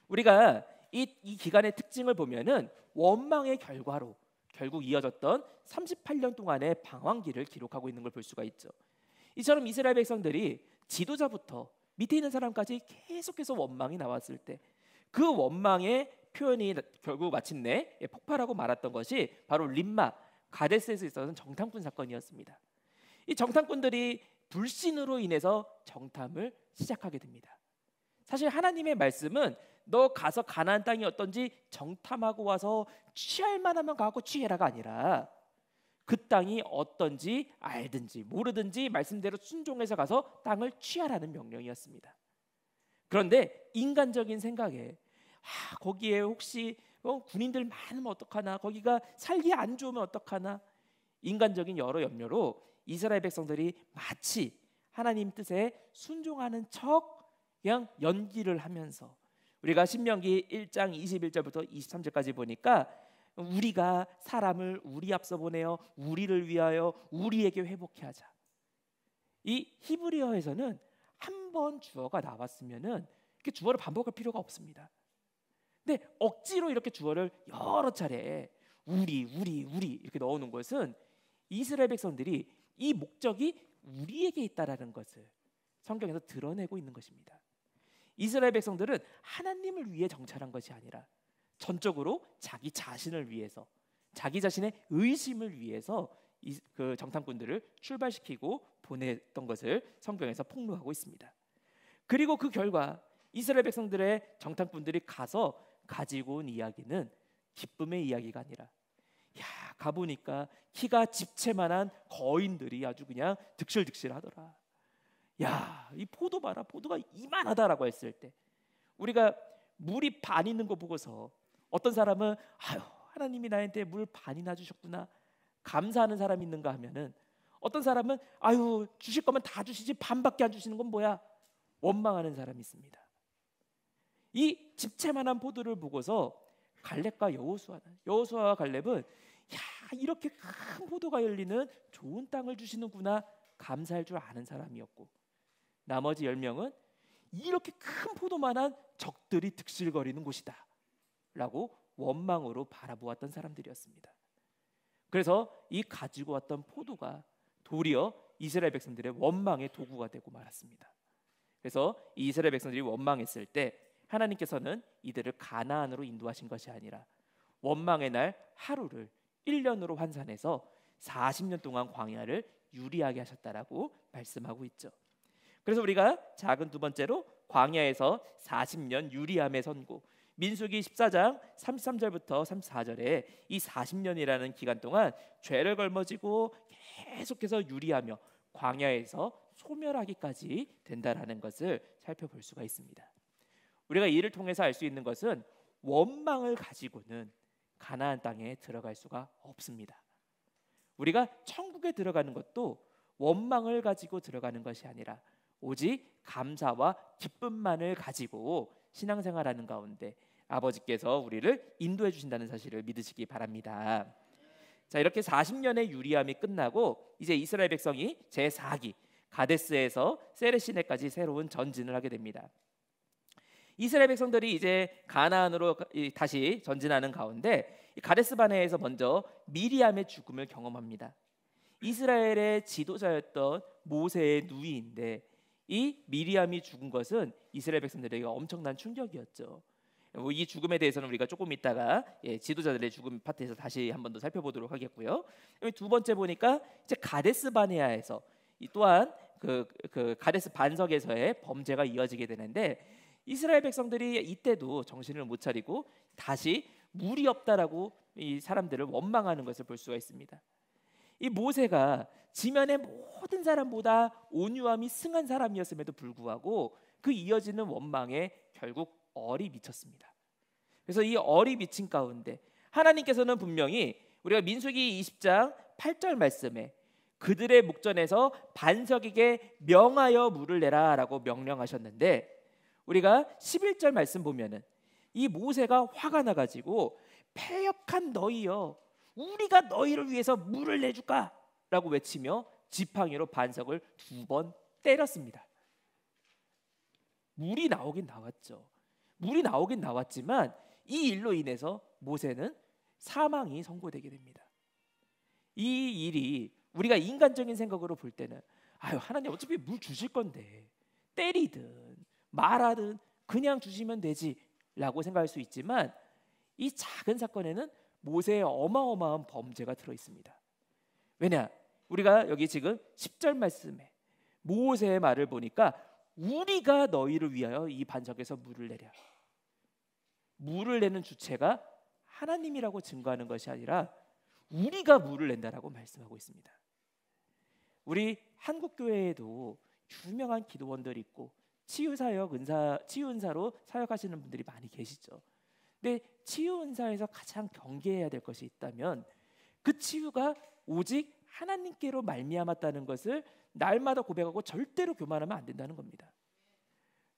우리가 이 기간의 특징을 보면은 원망의 결과로 결국 이어졌던 38년 동안의 방황기를 기록하고 있는 걸 볼 수가 있죠. 이처럼 이스라엘 백성들이 지도자부터 밑에 있는 사람까지 계속해서 원망이 나왔을 때 그 원망의 표현이 결국 마침내 폭발하고 말았던 것이 바로 림마 가데스에서 있었던 정탐꾼 사건이었습니다. 이 정탐꾼들이 불신으로 인해서 정탐을 시작하게 됩니다. 사실 하나님의 말씀은 너 가서 가나안 땅이 어떤지 정탐하고 와서 취할 만하면 가고 취해라가 아니라 그 땅이 어떤지 알든지 모르든지 말씀대로 순종해서 가서 땅을 취하라는 명령이었습니다. 그런데 인간적인 생각에 거기에 혹시 군인들 많으면 어떡하나, 거기가 살기 안 좋으면 어떡하나, 인간적인 여러 염려로 이스라엘 백성들이 마치 하나님 뜻에 순종하는 척 그냥 연기를 하면서, 우리가 신명기 1장 21절부터 23절까지 보니까 우리가 사람을 우리 앞서 보내어 우리를 위하여 우리에게 회복케 하자. 이 히브리어에서는 한 번 주어가 나왔으면은 이렇게 주어를 반복할 필요가 없습니다. 근데 억지로 이렇게 주어를 여러 차례 우리 이렇게 넣어놓은 것은 이스라엘 백성들이 이 목적이 우리에게 있다라는 것을 성경에서 드러내고 있는 것입니다. 이스라엘 백성들은 하나님을 위해 정찰한 것이 아니라 전적으로 자기 자신을 위해서, 자기 자신의 의심을 위해서 그 정탐꾼들을 출발시키고 보냈던 것을 성경에서 폭로하고 있습니다. 그리고 그 결과 이스라엘 백성들의 정탐꾼들이 가서 가지고 온 이야기는 기쁨의 이야기가 아니라, 가보니까 키가 집채만한 거인들이 아주 그냥 득실득실하더라. 이 포도 봐라, 포도가 이만하다라고 했을 때 우리가 물이 반 있는 거 보고서 어떤 사람은 하나님이 나한테 물 반이나 주셨구나 감사하는 사람이 있는가 하면은, 어떤 사람은 주실 거면 다 주시지 반밖에 안 주시는 건 뭐야, 원망하는 사람이 있습니다. 이 집채만한 포도를 보고서 갈렙과 여호수아와 갈렙은 이렇게 큰 포도가 열리는 좋은 땅을 주시는구나 감사할 줄 아는 사람이었고, 나머지 10명은 이렇게 큰 포도만한 적들이 득실거리는 곳이다 라고 원망으로 바라보았던 사람들이었습니다. 그래서 이 가지고 왔던 포도가 도리어 이스라엘 백성들의 원망의 도구가 되고 말았습니다. 그래서 이 이스라엘 백성들이 원망했을 때 하나님께서는 이들을 가나안으로 인도하신 것이 아니라 원망의 날 하루를 1년으로 환산해서 40년 동안 광야를 유리하게 하셨다라고 말씀하고 있죠. 그래서 우리가 작은 두 번째로 광야에서 40년 유리함의 선고, 민수기 14장 33절부터 34절에 이 40년이라는 기간 동안 죄를 걸머지고 계속해서 유리하며 광야에서 소멸하기까지 된다라는 것을 살펴볼 수가 있습니다. 우리가 이를 통해서 알 수 있는 것은 원망을 가지고는 가나안 땅에 들어갈 수가 없습니다. 우리가 천국에 들어가는 것도 원망을 가지고 들어가는 것이 아니라 오직 감사와 기쁨만을 가지고 신앙생활하는 가운데 아버지께서 우리를 인도해 주신다는 사실을 믿으시기 바랍니다. 자, 이렇게 40년의 유리함이 끝나고 이제 이스라엘 백성이 제4기 가데스에서 세레시네까지 새로운 전진을 하게 됩니다. 이스라엘 백성들이 이제 가나안으로 다시 전진하는 가운데 가데스 바네에서 먼저 미리암의 죽음을 경험합니다. 이스라엘의 지도자였던 모세의 누이인데 이 미리암이 죽은 것은 이스라엘 백성들에게 엄청난 충격이었죠. 이 죽음에 대해서는 우리가 조금 있다가 지도자들의 죽음 파트에서 다시 한 번 더 살펴보도록 하겠고요. 두 번째 보니까 이제 가데스 바네아에서 또한 그 가데스 반석에서의 범죄가 이어지게 되는데, 이스라엘 백성들이 이때도 정신을 못 차리고 다시 물이 없다라고 이 사람들을 원망하는 것을 볼 수가 있습니다. 이 모세가 지면의 모든 사람보다 온유함이 승한 사람이었음에도 불구하고 그 이어지는 원망에 결국 얼이 미쳤습니다. 그래서 이 얼이 미친 가운데 하나님께서는 분명히 우리가 민수기 20장 8절 말씀에 그들의 목전에서 반석에게 명하여 물을 내라라고 명령하셨는데, 우리가 11절 말씀 보면은 이 모세가 화가 나가지고 패역한 너희여, 우리가 너희를 위해서 물을 내줄까라고 외치며 지팡이로 반석을 2번 때렸습니다. 물이 나오긴 나왔죠. 물이 나오긴 나왔지만 이 일로 인해서 모세는 사망이 선고되게 됩니다. 이 일이 우리가 인간적인 생각으로 볼 때는 하나님 어차피 물 주실 건데 때리든 말하든 그냥 주시면 되지 라고 생각할 수 있지만, 이 작은 사건에는 모세의 어마어마한 범죄가 들어있습니다. 왜냐? 우리가 여기 지금 10절 말씀에 모세의 말을 보니까 우리가 너희를 위하여 이 반석에서 물을 내랴. 물을 내는 주체가 하나님이라고 증거하는 것이 아니라 우리가 물을 낸다라고 말씀하고 있습니다. 우리 한국교회에도 유명한 기도원들이 있고 치유은사로 사역하시는 분들이 많이 계시죠. 근데 치유은사에서 가장 경계해야 될 것이 있다면 그 치유가 오직 하나님께로 말미암았다는 것을 날마다 고백하고 절대로 교만하면 안 된다는 겁니다.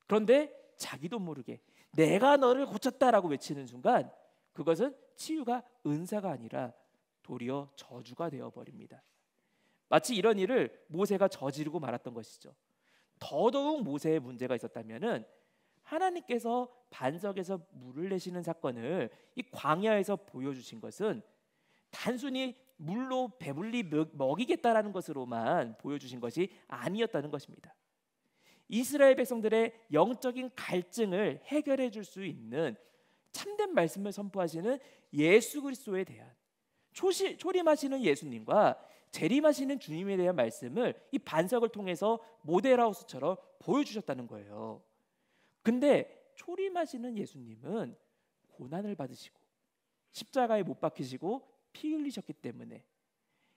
그런데 자기도 모르게 내가 너를 고쳤다라고 외치는 순간 그것은 치유가 은사가 아니라 도리어 저주가 되어버립니다. 마치 이런 일을 모세가 저지르고 말았던 것이죠. 더더욱 모세의 문제가 있었다면은 하나님께서 반석에서 물을 내시는 사건을 이 광야에서 보여주신 것은 단순히 물로 배불리 먹이겠다라는 것으로만 보여주신 것이 아니었다는 것입니다. 이스라엘 백성들의 영적인 갈증을 해결해 줄 수 있는 참된 말씀을 선포하시는 예수 그리스도에 대한 초림하시는 예수님과 재림하시는 주님에 대한 말씀을 이 반석을 통해서 모델하우스처럼 보여주셨다는 거예요. 근데 초림하시는 예수님은 고난을 받으시고 십자가에 못 박히시고 피 흘리셨기 때문에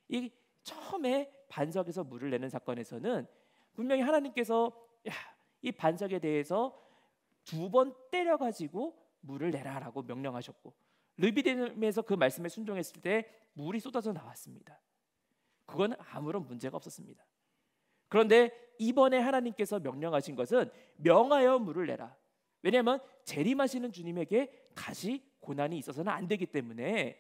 이 처음에 반석에서 물을 내는 사건에서는 분명히 하나님께서 이 반석에 대해서 2번 때려가지고 물을 내라라고 명령하셨고, 르비딤에서 그 말씀에 순종했을 때 물이 쏟아져 나왔습니다. 그건 아무런 문제가 없었습니다. 그런데 이번에 하나님께서 명령하신 것은 명하여 물을 내라. 왜냐하면 재림하시는 주님에게 다시 고난이 있어서는 안 되기 때문에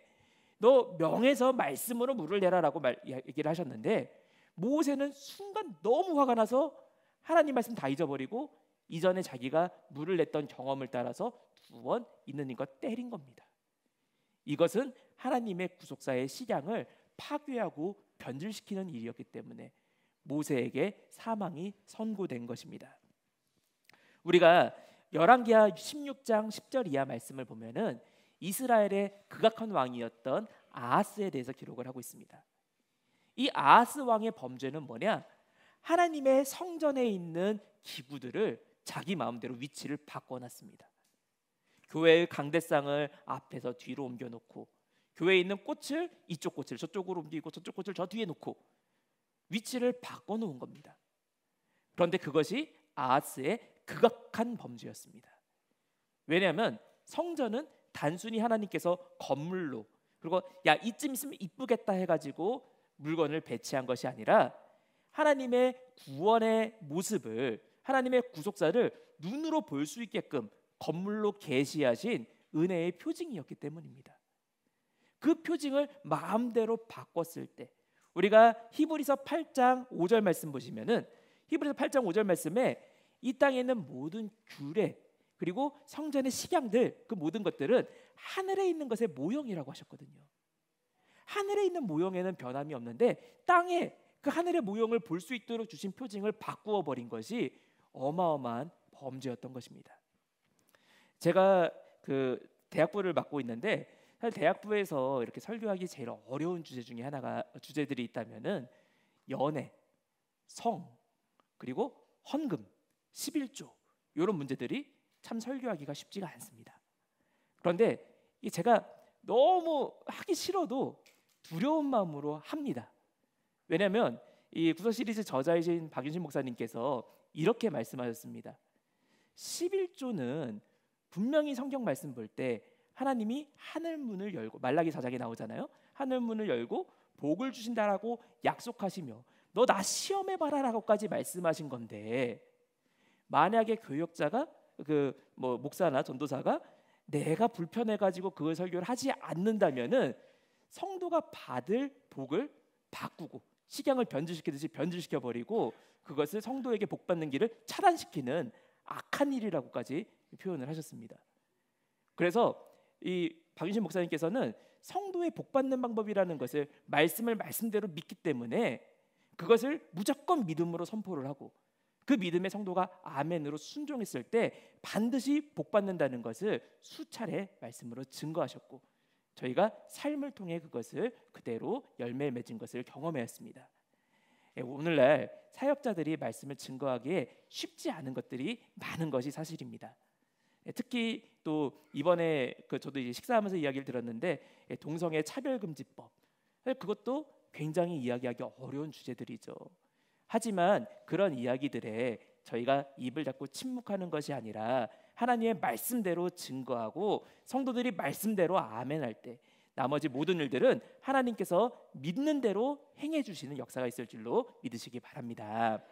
너 명해서 말씀으로 물을 내라라고 얘기를 하셨는데, 모세는 순간 너무 화가 나서 하나님 말씀 다 잊어버리고 이전에 자기가 물을 냈던 경험을 따라서 2번 있는 이과 때린 겁니다. 이것은 하나님의 구속사의 실향을 파괴하고 변질시키는 일이었기 때문에 모세에게 사망이 선고된 것입니다. 우리가 열왕기하 16장 10절 이하 말씀을 보면은 이스라엘의 극악한 왕이었던 아하스에 대해서 기록을 하고 있습니다. 이 아하스 왕의 범죄는 뭐냐? 하나님의 성전에 있는 기구들을 자기 마음대로 위치를 바꿔놨습니다. 교회의 강대상을 앞에서 뒤로 옮겨놓고, 교회에 있는 꽃을 이쪽 꽃을 저쪽으로 옮기고 저쪽 꽃을 저 뒤에 놓고 위치를 바꿔놓은 겁니다. 그런데 그것이 아하스의 극악한 범죄였습니다. 왜냐하면 성전은 단순히 하나님께서 건물로, 그리고 이쯤 있으면 이쁘겠다 해가지고 물건을 배치한 것이 아니라 하나님의 구원의 모습을, 하나님의 구속사를 눈으로 볼 수 있게끔 건물로 계시하신 은혜의 표징이었기 때문입니다. 그 표징을 마음대로 바꿨을 때, 우리가 히브리서 8장 5절 말씀 보시면은 히브리서 8장 5절 말씀에 이 땅에 있는 모든 규례 그리고 성전의 식양들, 그 모든 것들은 하늘에 있는 것의 모형이라고 하셨거든요. 하늘에 있는 모형에는 변함이 없는데 땅에 그 하늘의 모형을 볼 수 있도록 주신 표징을 바꾸어 버린 것이 어마어마한 범죄였던 것입니다. 제가 그 대학부를 맡고 있는데, 사실 대학부에서 이렇게 설교하기 제일 어려운 주제 중에 하나가, 주제들이 있다면은 연애, 성, 그리고 헌금, 11조, 이런 문제들이 참 설교하기가 쉽지가 않습니다. 그런데 제가 너무 하기 싫어도 두려운 마음으로 합니다. 왜냐하면 이 구서 시리즈 저자이신 박윤신 목사님께서 이렇게 말씀하셨습니다. 11조는 분명히 성경 말씀 볼 때 하나님이 하늘 문을 열고, 말라기 4장에 나오잖아요. 하늘 문을 열고 복을 주신다라고 약속하시며 너 나 시험해 봐라라고까지 말씀하신 건데, 만약에 교역자가 목사나 전도사가 내가 불편해 가지고 그 설교를 하지 않는다면은 성도가 받을 복을 바꾸고 식양을 변질시키듯이 변질시켜 버리고 그것을 성도에게 복 받는 길을 차단시키는 악한 일이라고까지 표현을 하셨습니다. 그래서 이 박윤신 목사님께서는 성도의 복 받는 방법이라는 것을 말씀을 말씀대로 믿기 때문에 그것을 무조건 믿음으로 선포를 하고 그 믿음의 성도가 아멘으로 순종했을 때 반드시 복 받는다는 것을 수차례 말씀으로 증거하셨고 저희가 삶을 통해 그것을 그대로 열매 맺은 것을 경험하였습니다. 오늘날 사역자들이 말씀을 증거하기에 쉽지 않은 것들이 많은 것이 사실입니다. 특히 또 이번에 저도 이제 식사하면서 이야기를 들었는데 동성애 차별금지법, 그것도 굉장히 이야기하기 어려운 주제들이죠. 하지만 그런 이야기들에 저희가 입을 닫고 침묵하는 것이 아니라 하나님의 말씀대로 증거하고 성도들이 말씀대로 아멘할 때 나머지 모든 일들은 하나님께서 믿는 대로 행해 주시는 역사가 있을 줄로 믿으시기 바랍니다.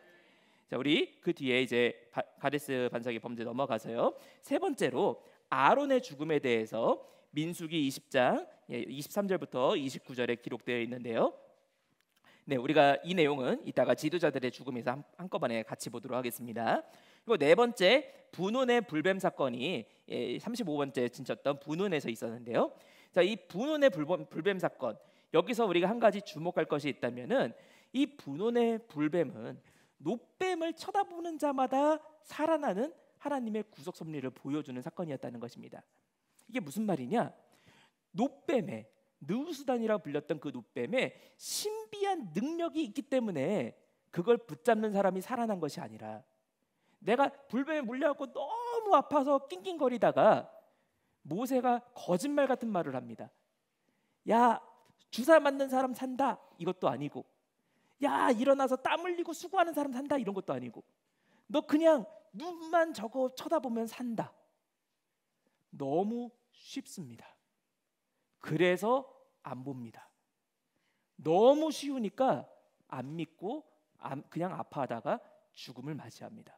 자, 우리 그 뒤에 이제 가데스 반석의 범죄 넘어가서요. 세 번째로 아론의 죽음에 대해서 민수기 20장 23절부터 29절에 기록되어 있는데요. 네, 우리가 이 내용은 이따가 지도자들의 죽음에서 한꺼번에 같이 보도록 하겠습니다. 그리고 네 번째 분혼의 불뱀 사건이 35번째 진쳤던 분혼에서 있었는데요. 자, 이 분혼의 불뱀 사건, 여기서 우리가 한 가지 주목할 것이 있다면은 이 분혼의 불뱀은 노뱀을 쳐다보는 자마다 살아나는 하나님의 구속 섭리를 보여주는 사건이었다는 것입니다. 이게 무슨 말이냐? 노뱀에 느우수단이라 불렸던 그 노뱀에 신비한 능력이 있기 때문에 그걸 붙잡는 사람이 살아난 것이 아니라 내가 불뱀에 물려갖고 너무 아파서 낑낑거리다가 모세가 거짓말 같은 말을 합니다. 야, 주사 맞는 사람 산다, 이것도 아니고, 야, 일어나서 땀 흘리고 수고하는 사람 산다, 이런 것도 아니고, 너 그냥 눈만 저거 쳐다보면 산다. 너무 쉽습니다. 그래서 안 봅니다. 너무 쉬우니까 안 믿고 그냥 아파하다가 죽음을 맞이합니다.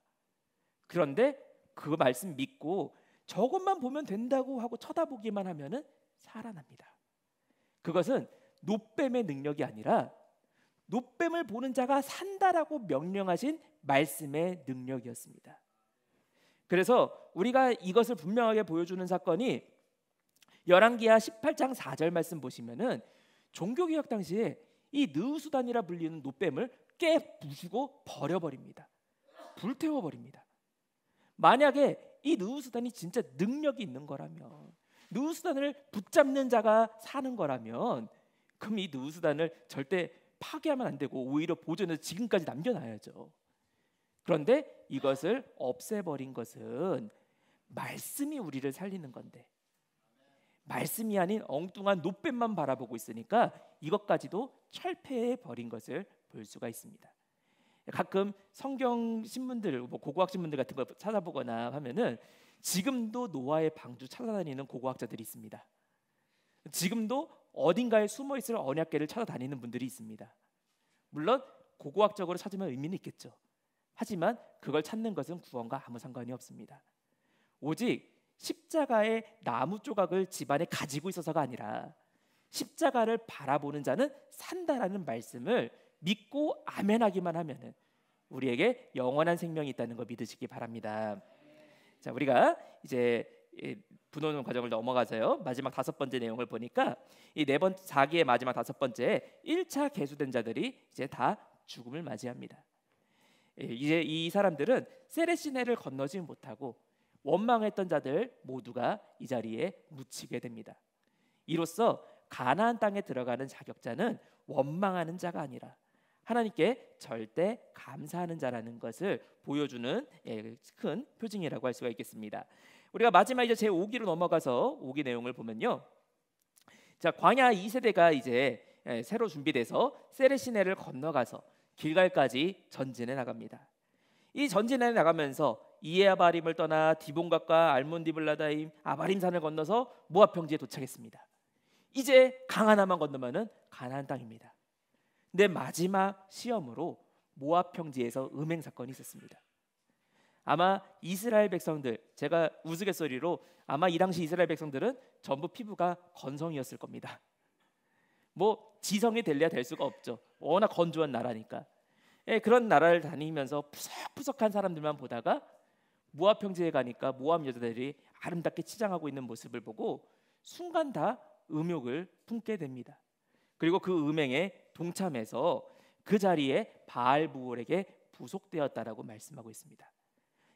그런데 그 말씀 믿고 저것만 보면 된다고 하고 쳐다보기만 하면은 살아납니다. 그것은 노뱀의 능력이 아니라 노뱀을 보는 자가 산다라고 명령하신 말씀의 능력이었습니다. 그래서 우리가 이것을 분명하게 보여주는 사건이 열왕기하 18장 4절 말씀 보시면은 종교개혁 당시에 이 느우수단이라 불리는 노뱀을 깨부수고 버려버립니다. 불태워버립니다. 만약에 이 느우수단이 진짜 능력이 있는 거라면, 느우수단을 붙잡는 자가 사는 거라면, 그럼 이 느우수단을 절대 파괴하면 안 되고 오히려 보존해서 지금까지 남겨놔야죠. 그런데 이것을 없애버린 것은 말씀이 우리를 살리는 건데, 말씀이 아닌 엉뚱한 노뱀만 바라보고 있으니까 이것까지도 철폐해 버린 것을 볼 수가 있습니다. 가끔 성경 신문들, 고고학 신문들 같은 거 찾아보거나 하면은 지금도 노아의 방주 찾아다니는 고고학자들이 있습니다. 지금도 어딘가에 숨어 있을 언약궤를 찾아다니는 분들이 있습니다. 물론 고고학적으로 찾으면 의미는 있겠죠. 하지만 그걸 찾는 것은 구원과 아무 상관이 없습니다. 오직 십자가의 나무 조각을 집안에 가지고 있어서가 아니라 십자가를 바라보는 자는 산다라는 말씀을 믿고 아멘하기만 하면은 우리에게 영원한 생명이 있다는 걸 믿으시기 바랍니다. 자, 우리가 이제 분원 과정을 넘어가서요. 마지막 다섯 번째 내용을 보니까 이 네 번째 4기의 마지막 다섯 번째 1차 계수된 자들이 이제 다 죽음을 맞이합니다. 이제 이 사람들은 세레시네를 건너지 못하고 원망했던 자들 모두가 이 자리에 묻히게 됩니다. 이로써 가나안 땅에 들어가는 자격자는 원망하는 자가 아니라 하나님께 절대 감사하는 자라는 것을 보여주는 큰 표징이라고 할 수가 있겠습니다. 우리가 마지막 이제 제5기로 넘어가서 5기 내용을 보면요. 자, 광야 2세대가 이제 새로 준비돼서 세레시네를 건너가서 길갈까지 전진해 나갑니다. 이 전진에 나가면서 이에아바림을 떠나 디본갓과 알몬디블라다임 아바림산을 건너서 모압 평지에 도착했습니다. 이제 강 하나만 건너면은 가나안 땅입니다. 근데 마지막 시험으로 모압 평지에서 음행 사건이 있었습니다. 아마 이스라엘 백성들, 제가 우스갯소리로 아마 이 당시 이스라엘 백성들은 전부 피부가 건성이었을 겁니다. 뭐 지성이 될래야 될 수가 없죠. 워낙 건조한 나라니까. 그런 나라를 다니면서 푸석푸석한 사람들만 보다가 모압 평지에 가니까 모압 여자들이 아름답게 치장하고 있는 모습을 보고 순간 다 음욕을 품게 됩니다. 그리고 그 음행에 동참해서 그 자리에 바알부올에게 부속되었다라고 말씀하고 있습니다.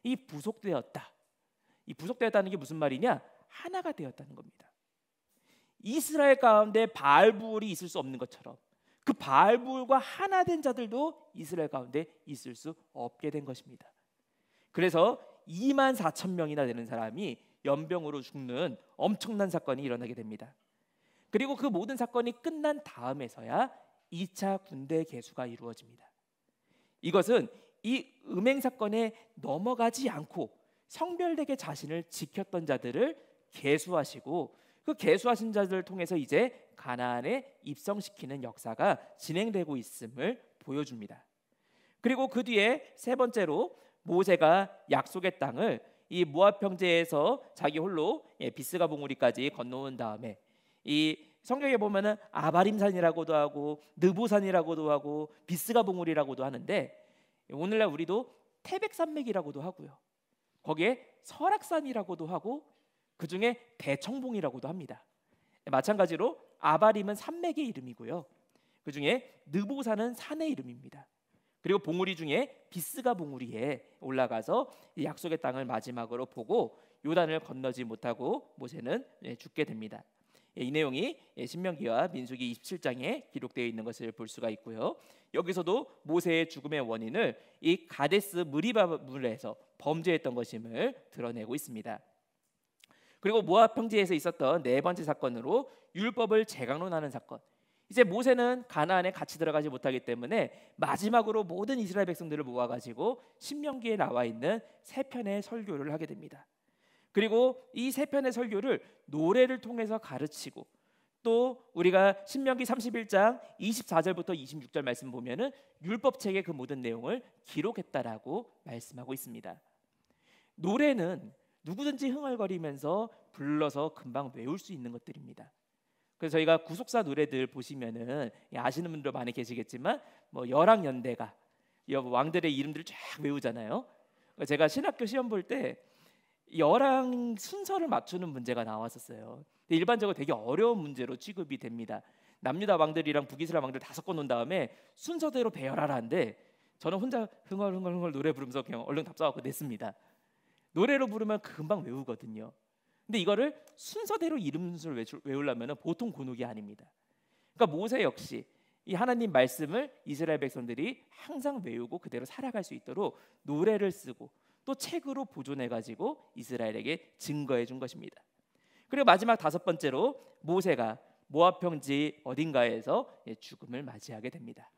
이 부속되었다는 게 무슨 말이냐? 하나가 되었다는 겁니다. 이스라엘 가운데 바알부올이 있을 수 없는 것처럼 그 바알부올과 하나 된 자들도 이스라엘 가운데 있을 수 없게 된 것입니다. 그래서 24,000명이나 되는 사람이 연병으로 죽는 엄청난 사건이 일어나게 됩니다. 그리고 그 모든 사건이 끝난 다음에서야 2차 군대 개수가 이루어집니다. 이것은 이 음행 사건에 넘어가지 않고 성별되게 자신을 지켰던 자들을 개수하시고 그 개수하신 자들을 통해서 이제 가나안에 입성시키는 역사가 진행되고 있음을 보여줍니다. 그리고 그 뒤에 세 번째로 모세가 약속의 땅을 이 모압 평지에서 자기 홀로 비스가 봉우리까지 건너온 다음에 이 성경에 보면은 아바림산이라고도 하고 느보산이라고도 하고 비스가 봉우리라고도 하는데 오늘날 우리도 태백산맥이라고도 하고요. 거기에 설악산이라고도 하고 그 중에 대청봉이라고도 합니다. 마찬가지로 아바림은 산맥의 이름이고요. 그 중에 느보산은 산의 이름입니다. 그리고 봉우리 중에 비스가 봉우리에 올라가서 이 약속의 땅을 마지막으로 보고 요단을 건너지 못하고 모세는 죽게 됩니다. 이 내용이 신명기와 민수기 27장에 기록되어 있는 것을 볼 수가 있고요. 여기서도 모세의 죽음의 원인을 이 가데스 무리바물에서 범죄했던 것임을 드러내고 있습니다. 그리고 모압 평지에서 있었던 네 번째 사건으로 율법을 재강론하는 사건. 이제 모세는 가나안에 같이 들어가지 못하기 때문에 마지막으로 모든 이스라엘 백성들을 모아가지고 신명기에 나와 있는 세 편의 설교를 하게 됩니다. 그리고 이 세 편의 설교를 노래를 통해서 가르치고 또 우리가 신명기 31장 24절부터 26절 말씀 보면은 율법책의 그 모든 내용을 기록했다라고 말씀하고 있습니다. 노래는 누구든지 흥얼거리면서 불러서 금방 외울 수 있는 것들입니다. 그래서 저희가 구속사 노래들 보시면은 아시는 분들 많이 계시겠지만 뭐 열왕연대가 왕들의 이름들을 쫙 외우잖아요. 제가 신학교 시험 볼 때 열왕 순서를 맞추는 문제가 나왔었어요. 근데 일반적으로 되게 어려운 문제로 취급이 됩니다. 남유다 왕들이랑 북이스라엘 왕들 다 섞어놓은 다음에 순서대로 배열하라는데 저는 혼자 흥얼흥얼 노래 부르면서 그냥 얼른 답 써갖고 냈습니다. 노래로 부르면 금방 외우거든요. 근데 이거를 순서대로 이름 순서를 외우려면 보통 곤혹이 아닙니다. 그러니까 모세 역시 이 하나님 말씀을 이스라엘 백성들이 항상 외우고 그대로 살아갈 수 있도록 노래를 쓰고 또 책으로 보존해가지고 이스라엘에게 증거해 준 것입니다. 그리고 마지막 다섯 번째로 모세가 모압 평지 어딘가에서 죽음을 맞이하게 됩니다.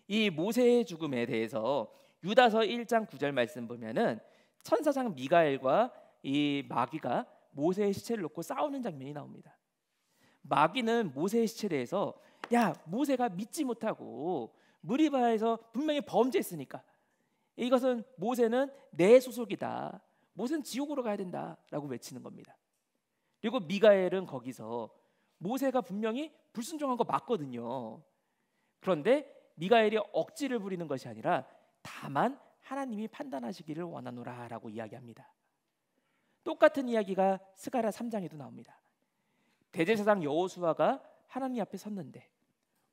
이 모세의 죽음에 대해서 유다서 1장 9절 말씀 보면은 천사장 미가엘과 이 마귀가 모세의 시체를 놓고 싸우는 장면이 나옵니다. 마귀는 모세의 시체에 대해서 야 모세가 믿지 못하고 무리바에서 분명히 범죄했으니까 이것은 모세는 내 소속이다. 모세는 지옥으로 가야 된다라고 외치는 겁니다. 그리고 미가엘은 거기서 모세가 분명히 불순종한 거 맞거든요. 그런데 미가엘이 억지를 부리는 것이 아니라 다만 하나님이 판단하시기를 원하노라라고 이야기합니다. 똑같은 이야기가 스가랴 3장에도 나옵니다. 대제사장 여호수아가 하나님 앞에 섰는데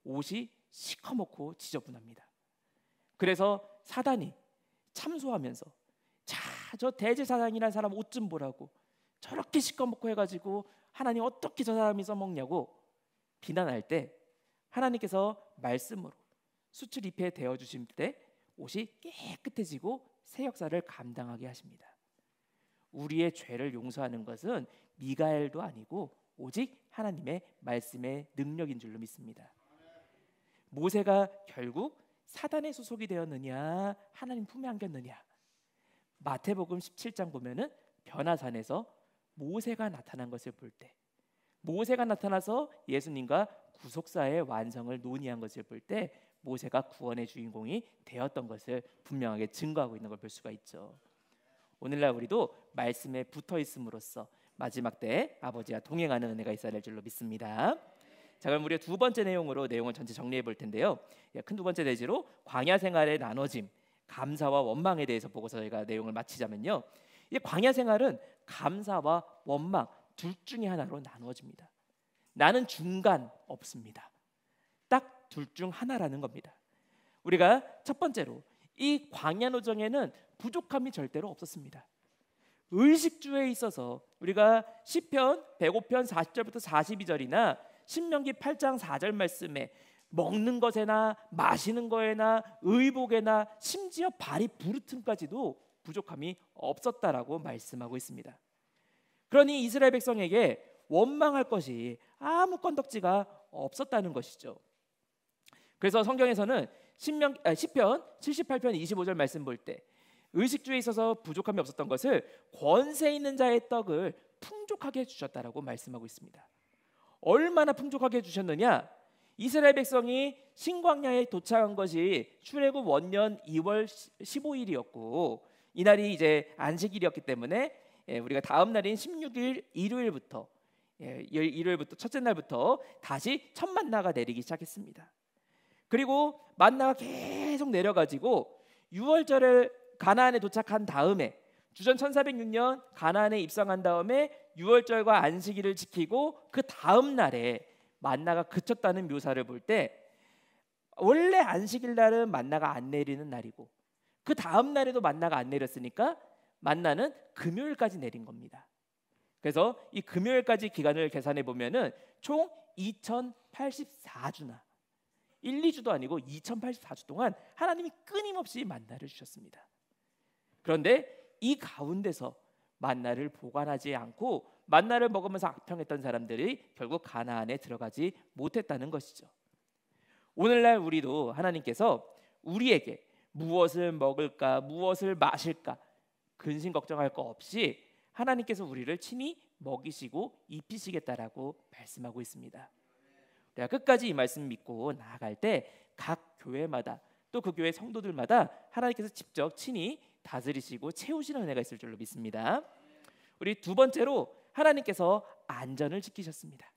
옷이 시커멓고 지저분합니다. 그래서 사단이 참소하면서 자, 저 대제사장이라는 사람 옷 좀 보라고 저렇게 시커멓고 해가지고 하나님 어떻게 저 사람이 써먹냐고 비난할 때 하나님께서 말씀으로 수출 잎에 대어주실 때 옷이 깨끗해지고 새 역사를 감당하게 하십니다. 우리의 죄를 용서하는 것은 미가엘도 아니고 오직 하나님의 말씀의 능력인 줄로 믿습니다. 모세가 결국 사단의 소속이 되었느냐 하나님 품에 안겼느냐. 마태복음 17장 보면은 변화산에서 모세가 나타난 것을 볼 때, 모세가 나타나서 예수님과 구속사의 완성을 논의한 것을 볼 때 모세가 구원의 주인공이 되었던 것을 분명하게 증거하고 있는 걸 볼 수가 있죠. 오늘날 우리도 말씀에 붙어 있음으로써 마지막 때 아버지와 동행하는 은혜가 있어야 될 줄로 믿습니다. 자, 그럼 우리 두 번째 내용으로 내용을 전체 정리해 볼 텐데요. 큰 두 번째 내지로 광야 생활의 나눠짐, 감사와 원망에 대해서 보고서 저희가 내용을 마치자면요. 이 광야 생활은 감사와 원망 둘 중에 하나로 나누어집니다. 나는 중간 없습니다. 딱 둘 중 하나라는 겁니다. 우리가 첫 번째로 이 광야 노정에는 부족함이 절대로 없었습니다. 의식주에 있어서 우리가 시편 105편 40절부터 42절이나 신명기 8장 4절 말씀에 먹는 것에나 마시는 거에나 의복에나 심지어 발이 부르침까지도 부족함이 없었다라고 말씀하고 있습니다. 그러니 이스라엘 백성에게 원망할 것이 아무 건덕지가 없었다는 것이죠. 그래서 성경에서는 시편 78편 25절 말씀 볼 때 의식주에 있어서 부족함이 없었던 것을 권세 있는 자의 떡을 풍족하게 해주셨다라고 말씀하고 있습니다. 얼마나 풍족하게 해주셨느냐? 이스라엘 백성이 신광야에 도착한 것이 출애굽 원년 2월 15일이었고 이날이 이제 안식일이었기 때문에 우리가 다음 날인 16일 일요일부터 첫째 날부터 다시 첫 만나가 내리기 시작했습니다. 그리고 만나가 계속 내려가지고 6월절에 가나안에 도착한 다음에 주전 1406년 가나안에 입성한 다음에 6월절과 안식일을 지키고 그 다음 날에 만나가 그쳤다는 묘사를 볼 때 원래 안식일 날은 만나가 안 내리는 날이고 그 다음 날에도 만나가 안 내렸으니까 만나는 금요일까지 내린 겁니다. 그래서 이 금요일까지 기간을 계산해 보면은 총 2084주나 1, 2주도 아니고 2084주 동안 하나님이 끊임없이 만나를 주셨습니다. 그런데 이 가운데서 만나를 보관하지 않고 만나를 먹으면서 악평했던 사람들이 결국 가나안에 들어가지 못했다는 것이죠. 오늘날 우리도 하나님께서 우리에게 무엇을 먹을까 무엇을 마실까 근심 걱정할 거 없이 하나님께서 우리를 친히 먹이시고 입히시겠다라고 말씀하고 있습니다. 우리가 끝까지 이 말씀 믿고 나아갈 때 각 교회마다 또 그 교회 성도들마다 하나님께서 직접 친히 다스리시고 채우시는 은혜가 있을 줄로 믿습니다. 우리 두 번째로 하나님께서 안전을 지키셨습니다.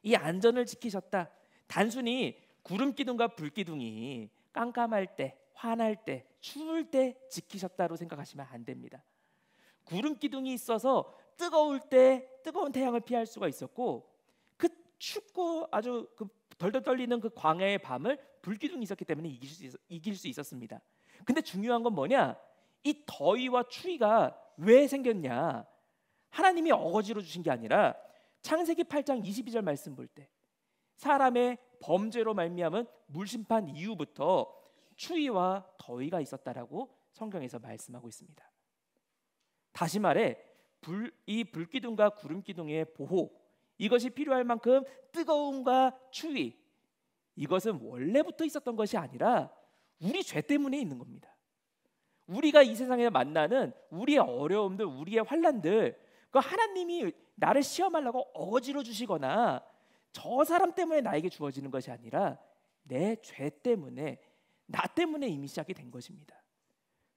이 안전을 지키셨다. 단순히 구름 기둥과 불 기둥이 깜깜할 때, 환할 때, 추울 때 지키셨다로 생각하시면 안 됩니다. 구름 기둥이 있어서 뜨거울 때 뜨거운 태양을 피할 수가 있었고 그 춥고 아주 그 덜덜 떨리는 그 광야의 밤을 불 기둥이 있었기 때문에 이길 수 있었습니다. 근데 중요한 건 뭐냐? 이 더위와 추위가 왜 생겼냐? 하나님이 어거지로 주신 게 아니라 창세기 8장 22절 말씀 볼 때 사람의 범죄로 말미암은 물심판 이후부터 추위와 더위가 있었다라고 성경에서 말씀하고 있습니다. 다시 말해 이 불기둥과 구름기둥의 보호 이것이 필요할 만큼 뜨거움과 추위 이것은 원래부터 있었던 것이 아니라 우리 죄 때문에 있는 겁니다. 우리가 이 세상에 만나는 우리의 어려움들, 우리의 환난들, 그 하나님이 나를 시험하려고 어거지로 주시거나 저 사람 때문에 나에게 주어지는 것이 아니라 내 죄 때문에 나 때문에 이미 시작이 된 것입니다.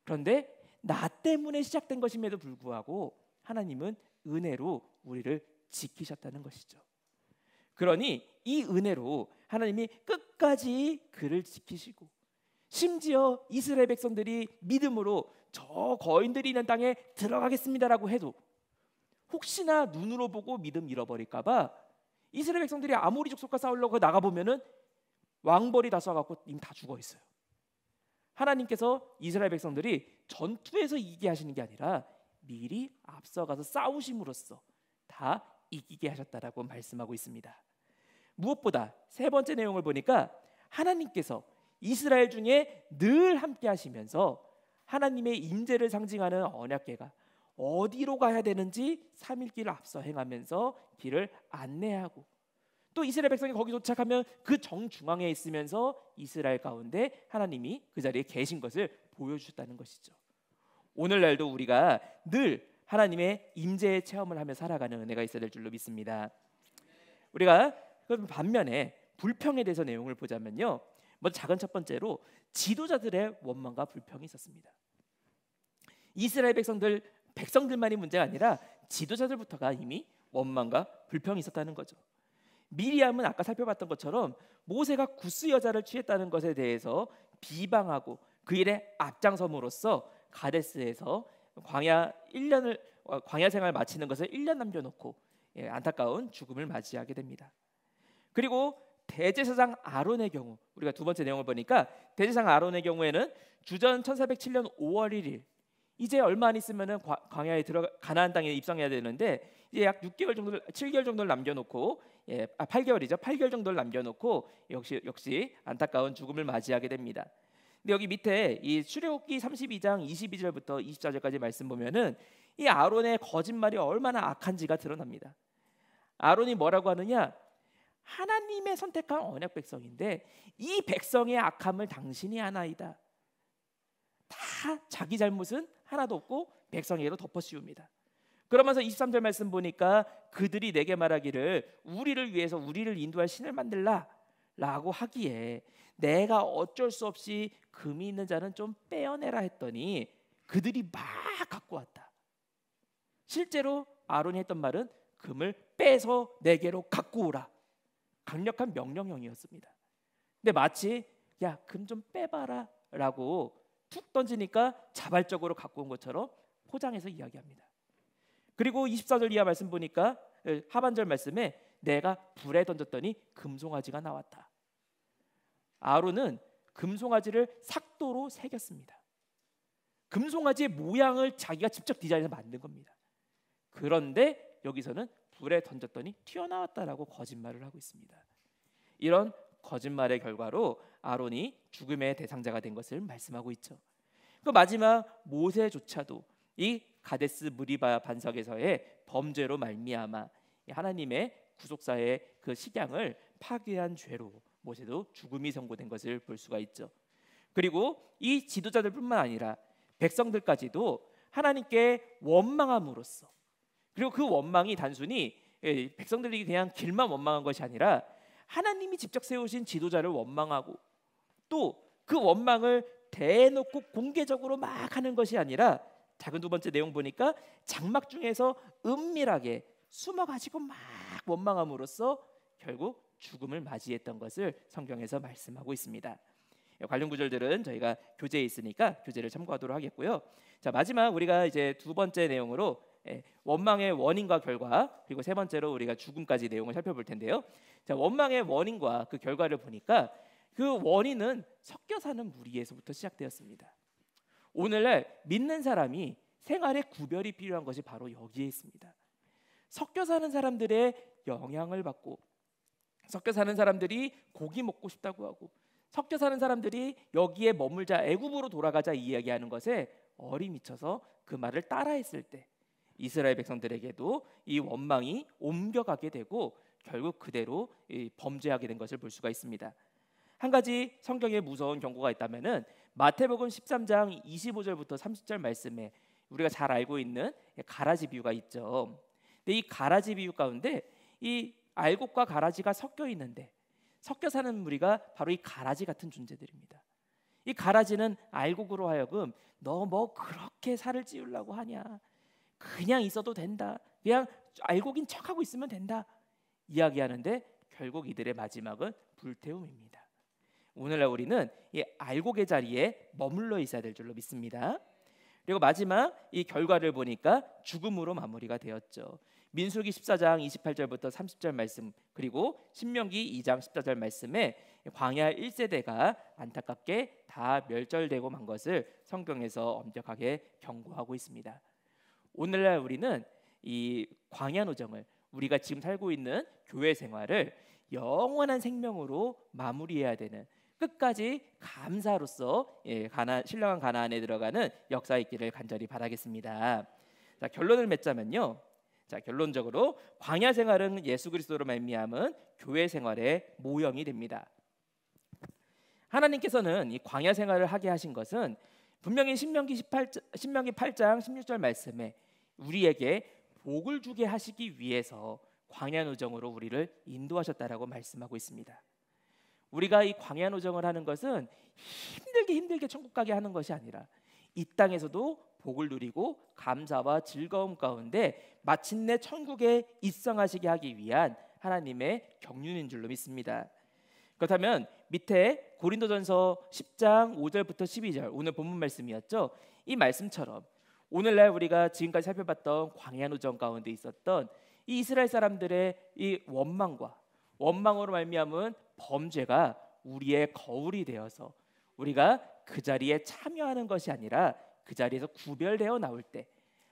그런데 나 때문에 시작된 것임에도 불구하고 하나님은 은혜로 우리를 지키셨다는 것이죠. 그러니 이 은혜로 하나님이 끝까지 그를 지키시고 심지어 이스라엘 백성들이 믿음으로 저 거인들이 있는 땅에 들어가겠습니다라고 해도 혹시나 눈으로 보고 믿음 잃어버릴까 봐 이스라엘 백성들이 아모리 족속과 싸우려고 나가보면은 왕벌이 다 쏴갖고 이미 다 죽어 있어요. 하나님께서 이스라엘 백성들이 전투에서 이기게 하시는 게 아니라 미리 앞서가서 싸우심으로써 다 이기게 하셨다라고 말씀하고 있습니다. 무엇보다 세 번째 내용을 보니까 하나님께서 이스라엘 중에 늘 함께 하시면서 하나님의 임재를 상징하는 언약궤가 어디로 가야 되는지 3일 길을 앞서 행하면서 길을 안내하고 또 이스라엘 백성이 거기 도착하면 그 정중앙에 있으면서 이스라엘 가운데 하나님이 그 자리에 계신 것을 보여주셨다는 것이죠. 오늘날도 우리가 늘 하나님의 임재의 체험을 하며 살아가는 은혜가 있어야 될 줄로 믿습니다. 우리가 반면에 불평에 대해서 내용을 보자면요, 먼저 작은 첫 번째로 지도자들의 원망과 불평이 있었습니다. 이스라엘 백성들만이 문제가 아니라 지도자들부터가 이미 원망과 불평이 있었다는 거죠. 미리암은 아까 살펴봤던 것처럼 모세가 구스 여자를 취했다는 것에 대해서 비방하고 그 일에 앞장섬으로써 가데스에서 광야 생활 마치는 것을 1년 남겨놓고 안타까운 죽음을 맞이하게 됩니다. 그리고 대제사장 아론의 경우, 우리가 두 번째 내용을 보니까 대제사장 아론의 경우에는 주전 1407년 5월 1일, 이제 얼마 안 있으면은 광야에 가나안 땅에 입성해야 되는데 이제 약 7개월 정도를 남겨놓고 8개월이죠. 8개월 정도를 남겨놓고 역시 안타까운 죽음을 맞이하게 됩니다. 근데 여기 밑에 이 출애굽기 32장 22절부터 24절까지 말씀 보면은 이 아론의 거짓말이 얼마나 악한지가 드러납니다. 아론이 뭐라고 하느냐? 하나님의 선택한 언약 백성인데 이 백성의 악함을 당신이 아나이다. 다 자기 잘못은 하나도 없고 백성에게로 덮어씌웁니다. 그러면서 23절 말씀 보니까 그들이 내게 말하기를 우리를 위해서 우리를 인도할 신을 만들라 라고 하기에 내가 어쩔 수 없이 금이 있는 자는 좀 빼어내라 했더니 그들이 막 갖고 왔다. 실제로 아론이 했던 말은 금을 빼서 내게로 갖고 오라, 강력한 명령형이었습니다. 근데 마치 야, 금 좀 빼봐라 라고 툭 던지니까 자발적으로 갖고 온 것처럼 포장해서 이야기합니다. 그리고 24절 이하 말씀 보니까 하반절 말씀에 내가 불에 던졌더니 금송아지가 나왔다. 아론은 금송아지를 삭도로 새겼습니다. 금송아지의 모양을 자기가 직접 디자인해서 만든 겁니다. 그런데 여기서는 불에 던졌더니 튀어나왔다라고 거짓말을 하고 있습니다. 이런 거짓말의 결과로 아론이 죽음의 대상자가 된 것을 말씀하고 있죠. 그 마지막 모세조차도 이 가데스 무리바 반석에서의 범죄로 말미암아 하나님의 구속사의 그 식양을 파괴한 죄로 모세도 죽음이 선고된 것을 볼 수가 있죠. 그리고 이 지도자들뿐만 아니라 백성들까지도 하나님께 원망함으로써, 그리고 그 원망이 단순히 백성들이 그냥 길만 원망한 것이 아니라 하나님이 직접 세우신 지도자를 원망하고 또 그 원망을 대놓고 공개적으로 막 하는 것이 아니라 작은 두 번째 내용 보니까 장막 중에서 은밀하게 숨어가지고 막 원망함으로써 결국 죽음을 맞이했던 것을 성경에서 말씀하고 있습니다. 관련 구절들은 저희가 교재에 있으니까 교재를 참고하도록 하겠고요. 자, 마지막 우리가 이제 두 번째 내용으로 원망의 원인과 결과, 그리고 세 번째로 우리가 죽음까지 내용을 살펴볼 텐데요. 자, 원망의 원인과 그 결과를 보니까 그 원인은 섞여 사는 무리에서부터 시작되었습니다. 오늘날 믿는 사람이 생활에 구별이 필요한 것이 바로 여기에 있습니다. 섞여 사는 사람들의 영향을 받고, 섞여 사는 사람들이 고기 먹고 싶다고 하고, 섞여 사는 사람들이 여기에 머물자, 애굽으로 돌아가자 이야기하는 것에 어리 미쳐서 그 말을 따라했을 때 이스라엘 백성들에게도 이 원망이 옮겨가게 되고 결국 그대로 범죄하게 된 것을 볼 수가 있습니다. 한 가지 성경에 무서운 경고가 있다면은 마태복음 13장 25절부터 30절 말씀에 우리가 잘 알고 있는 가라지 비유가 있죠. 근데 이 가라지 비유 가운데 이 알곡과 가라지가 섞여 있는데 섞여 사는 무리가 바로 이 가라지 같은 존재들입니다. 이 가라지는 알곡으로 하여금 너 뭐 그렇게 살을 찌우려고 하냐, 그냥 있어도 된다, 그냥 알곡인 척하고 있으면 된다 이야기하는데 결국 이들의 마지막은 불태움입니다. 오늘날 우리는 이 알곡의 자리에 머물러 있어야 될 줄로 믿습니다. 그리고 마지막 이 결과를 보니까 죽음으로 마무리가 되었죠. 민수기 14장 28절부터 30절 말씀, 그리고 신명기 2장 14절 말씀에 광야 1세대가 안타깝게 다 멸절되고 만 것을 성경에서 엄격하게 경고하고 있습니다. 오늘날 우리는 이 광야 노정을, 우리가 지금 살고 있는 교회 생활을 영원한 생명으로 마무리해야 되는, 끝까지 감사로서 신령한 가나안에 들어가는 역사 있기를 간절히 바라겠습니다. 자, 결론을 맺자면요, 자, 결론적으로 광야 생활은 예수 그리스도로 말미암은 교회 생활의 모형이 됩니다. 하나님께서는 이 광야 생활을 하게 하신 것은 분명히 신명기 8장 16절 말씀에 우리에게 복을 주게 하시기 위해서 광야 노정으로 우리를 인도하셨다라고 말씀하고 있습니다. 우리가 이 광야 노정을 하는 것은 힘들게 천국 가게 하는 것이 아니라 이 땅에서도 복을 누리고 감사와 즐거움 가운데 마침내 천국에 입성하시게 하기 위한 하나님의 경륜인 줄로 믿습니다. 그렇다면 밑에 고린도전서 10장 5절부터 12절 오늘 본문 말씀이었죠. 이 말씀처럼 오늘날 우리가 지금까지 살펴봤던 광야 노정 가운데 있었던 이 이스라엘 사람들의 이 원망으로 말미암은 범죄가 우리의 거울이 되어서 우리가 그 자리에 참여하는 것이 아니라 그 자리에서 구별되어 나올 때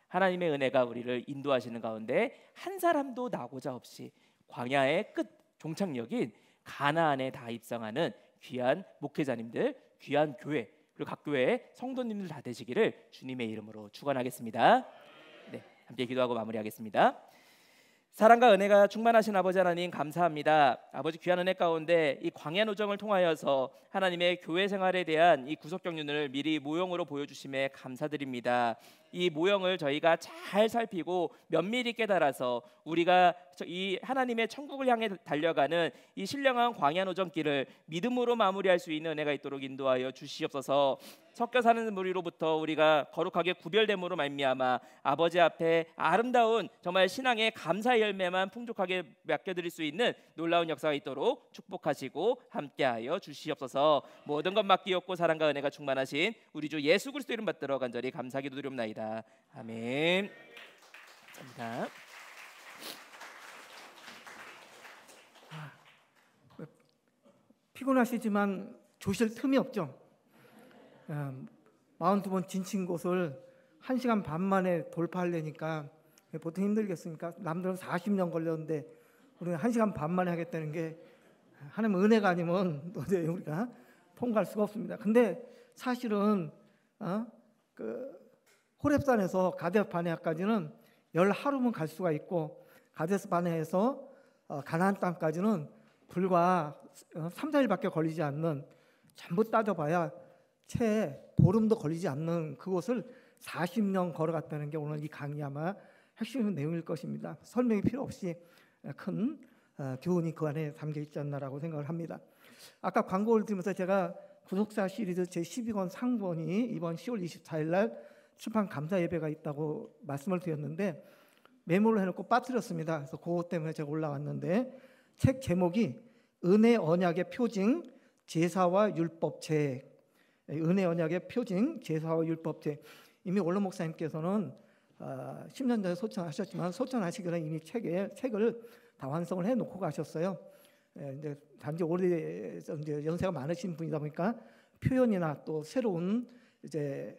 하나님의 은혜가 우리를 인도하시는 가운데 한 사람도 나고자 없이 광야의 끝 종착역인 가나안에 다 입성하는 귀한 목회자님들, 귀한 교회 그리고 각 교회의 성도님들 다 되시기를 주님의 이름으로 축원하겠습니다. 네, 함께 기도하고 마무리하겠습니다. 사랑과 은혜가 충만하신 아버지 하나님 감사합니다. 아버지 귀한 은혜 가운데 이 광야 노정을 통하여서 하나님의 교회 생활에 대한 이 구속 경륜을 미리 모형으로 보여주심에 감사드립니다. 이 모형을 저희가 잘 살피고 면밀히 깨달아서 우리가 이 하나님의 천국을 향해 달려가는 이 신령한 광야 노정길을 믿음으로 마무리할 수 있는 은혜가 있도록 인도하여 주시옵소서. 섞여 사는 무리로부터 우리가 거룩하게 구별됨으로 말미암아 아버지 앞에 아름다운 정말 신앙의 감사의 열매만 풍족하게 맡겨드릴 수 있는 놀라운 역사가 있도록 축복하시고 함께하여 주시옵소서. 모든 것 맡기옵고 사랑과 은혜가 충만하신 우리 주 예수 그리스도 이름 받들어 간절히 감사기도 드리옵나이다. 아멘. 감사합니다. 피곤하시지만 조실 틈이 없죠. 42번 진친 곳을 1시간 반 만에 돌파하려니까 보통 힘들겠습니까? 남들은 40년 걸렸는데 우리는 1시간 반 만에 하겠다는 게 하나님 은혜가 아니면 도저히 우리가 통과할 수가 없습니다. 근데 사실은 그 호렙산에서 가데스 바네아까지는 10하루면 갈 수가 있고 가데스 바네아에서 가나안 땅까지는 불과 3, 4일밖에 걸리지 않는, 전부 따져봐야 채 보름도 걸리지 않는 그곳을 40년 걸어갔다는 게 오늘 이 강의 아마 핵심 내용일 것입니다. 설명이 필요 없이 큰 교훈이 그 안에 담겨 있지 않나라고 생각을 합니다. 아까 광고를 들으면서 제가 구속사 시리즈 제12권 상권이 이번 10월 24일 날 출판 감사 예배가 있다고 말씀을 드렸는데 메모를 해놓고 빠뜨렸습니다. 그래서 그것 때문에 제가 올라왔는데 책 제목이 은혜 언약의 표징 제사와 율법책. 은혜 언약의 표징 제사와 율법책. 이미 원로 목사님께서는 10년 전에 소천하셨지만 소천하시기 전에 이미 책을 다 완성을 해놓고 가셨어요. 이제 단지 오래돼서 이제 연세가 많으신 분이다 보니까 표현이나 또 새로운 이제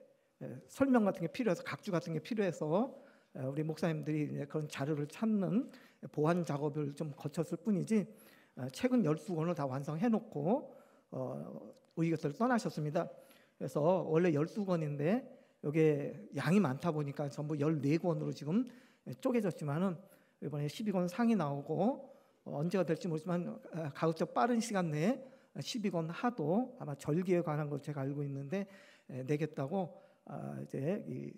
설명 같은 게 필요해서 각주 같은 게 필요해서 우리 목사님들이 이제 그런 자료를 찾는 보완 작업을 좀 거쳤을 뿐이지 책은 12권을 다 완성해놓고 의교사를 떠나셨습니다. 그래서 원래 12권인데 이게 양이 많다 보니까 전부 14권으로 지금 쪼개졌지만은 이번에 12권 상이 나오고 언제가 될지 모르지만 가급적 빠른 시간 내에 12권 하도 아마 절기에 관한 걸 제가 알고 있는데 내겠다고 이제 이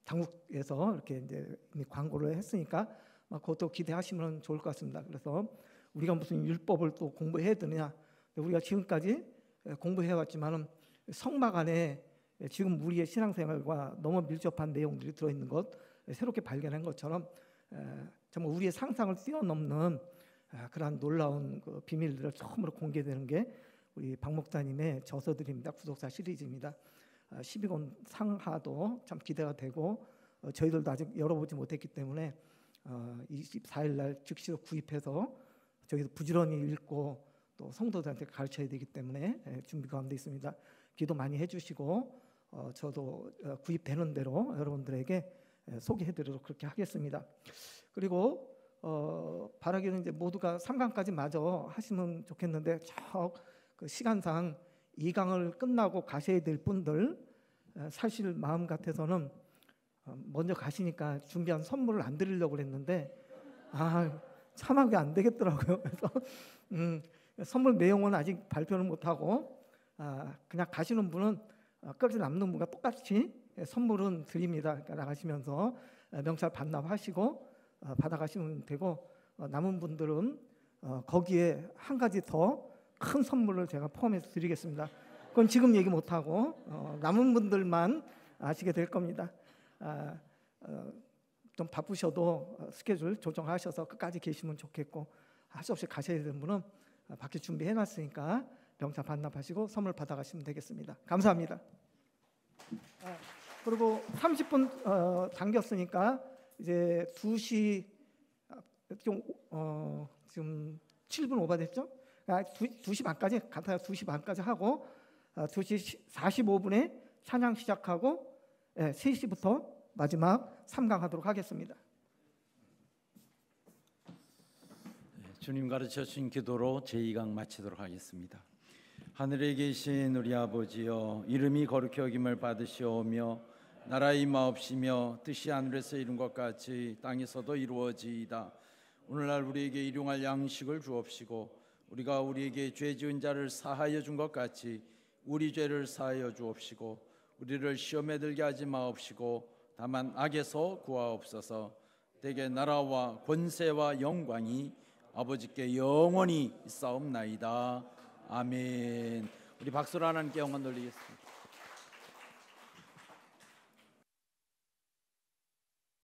당국에서 이렇게 이제 광고를 했으니까 그것도 기대하시면 좋을 것 같습니다. 그래서 우리가 무슨 율법을 또 공부해야 되느냐? 우리가 지금까지 공부해왔지만은 성막 안에 지금 우리의 신앙생활과 너무 밀접한 내용들이 들어있는 것 새롭게 발견한 것처럼 정말 우리의 상상을 뛰어넘는 그러한 놀라운 그 비밀들을 처음으로 공개되는 게 우리 박 목사님의 저서들입니다. 구속사 시리즈입니다. 12권 상하도 참 기대가 되고 저희들도 아직 열어보지 못했기 때문에 24일 날 즉시로 구입해서 저희도 부지런히 읽고 또 성도들한테 가르쳐야 되기 때문에 준비 가운데 있습니다. 기도 많이 해주시고 저도 구입되는 대로 여러분들에게 소개해드리도록 그렇게 하겠습니다. 그리고 바라기는 이제 모두가 3강까지 마저 하시면 좋겠는데 그 시간상 2강을 끝나고 가셔야 될 분들 사실 마음 같아서는 먼저 가시니까 준비한 선물을 안 드리려고 그랬는데 참하게 안 되겠더라고요. 그래서 선물 내용은 아직 발표는 못하고 그냥 가시는 분은 끝까지 남는 분과 똑같이 선물은 드립니다. 그러니까 나가시면서 명찰 반납하시고 받아가시면 되고, 남은 분들은 거기에 한 가지 더 큰 선물을 제가 포함해서 드리겠습니다. 그건 지금 얘기 못하고 남은 분들만 아시게 될 겁니다. 좀 바쁘셔도 스케줄 조정하셔서 끝까지 계시면 좋겠고, 할 수 없이 가셔야 되는 분은 밖에 준비해놨으니까 명찰 반납하시고 선물 받아가시면 되겠습니다. 감사합니다. 그리고 30분 당겼으니까 이제 2시 지금 7분 오버됐죠? 2시 반까지 같아요. 2시 반까지 하고 2시 45분에 찬양 시작하고 3시부터 마지막 3강 하도록 하겠습니다. 주님 가르쳐 주신 기도로 제2강 마치도록 하겠습니다. 하늘에 계신 우리 아버지여, 이름이 거룩히 여김을 받으시오며 나라의 임하옵시며 뜻이 하늘에서 이룬 것 같이 땅에서도 이루어지이다. 오늘날 우리에게 일용할 양식을 주옵시고 우리가 우리에게 죄 지은 자를 사하여 준 것 같이 우리 죄를 사하여 주옵시고 우리를 시험에 들게 하지 마옵시고 다만 악에서 구하옵소서. 대개 나라와 권세와 영광이 아버지께 영원히 있사옵나이다. 아멘. 우리 박수로 하나님께 영광 돌리겠습니다.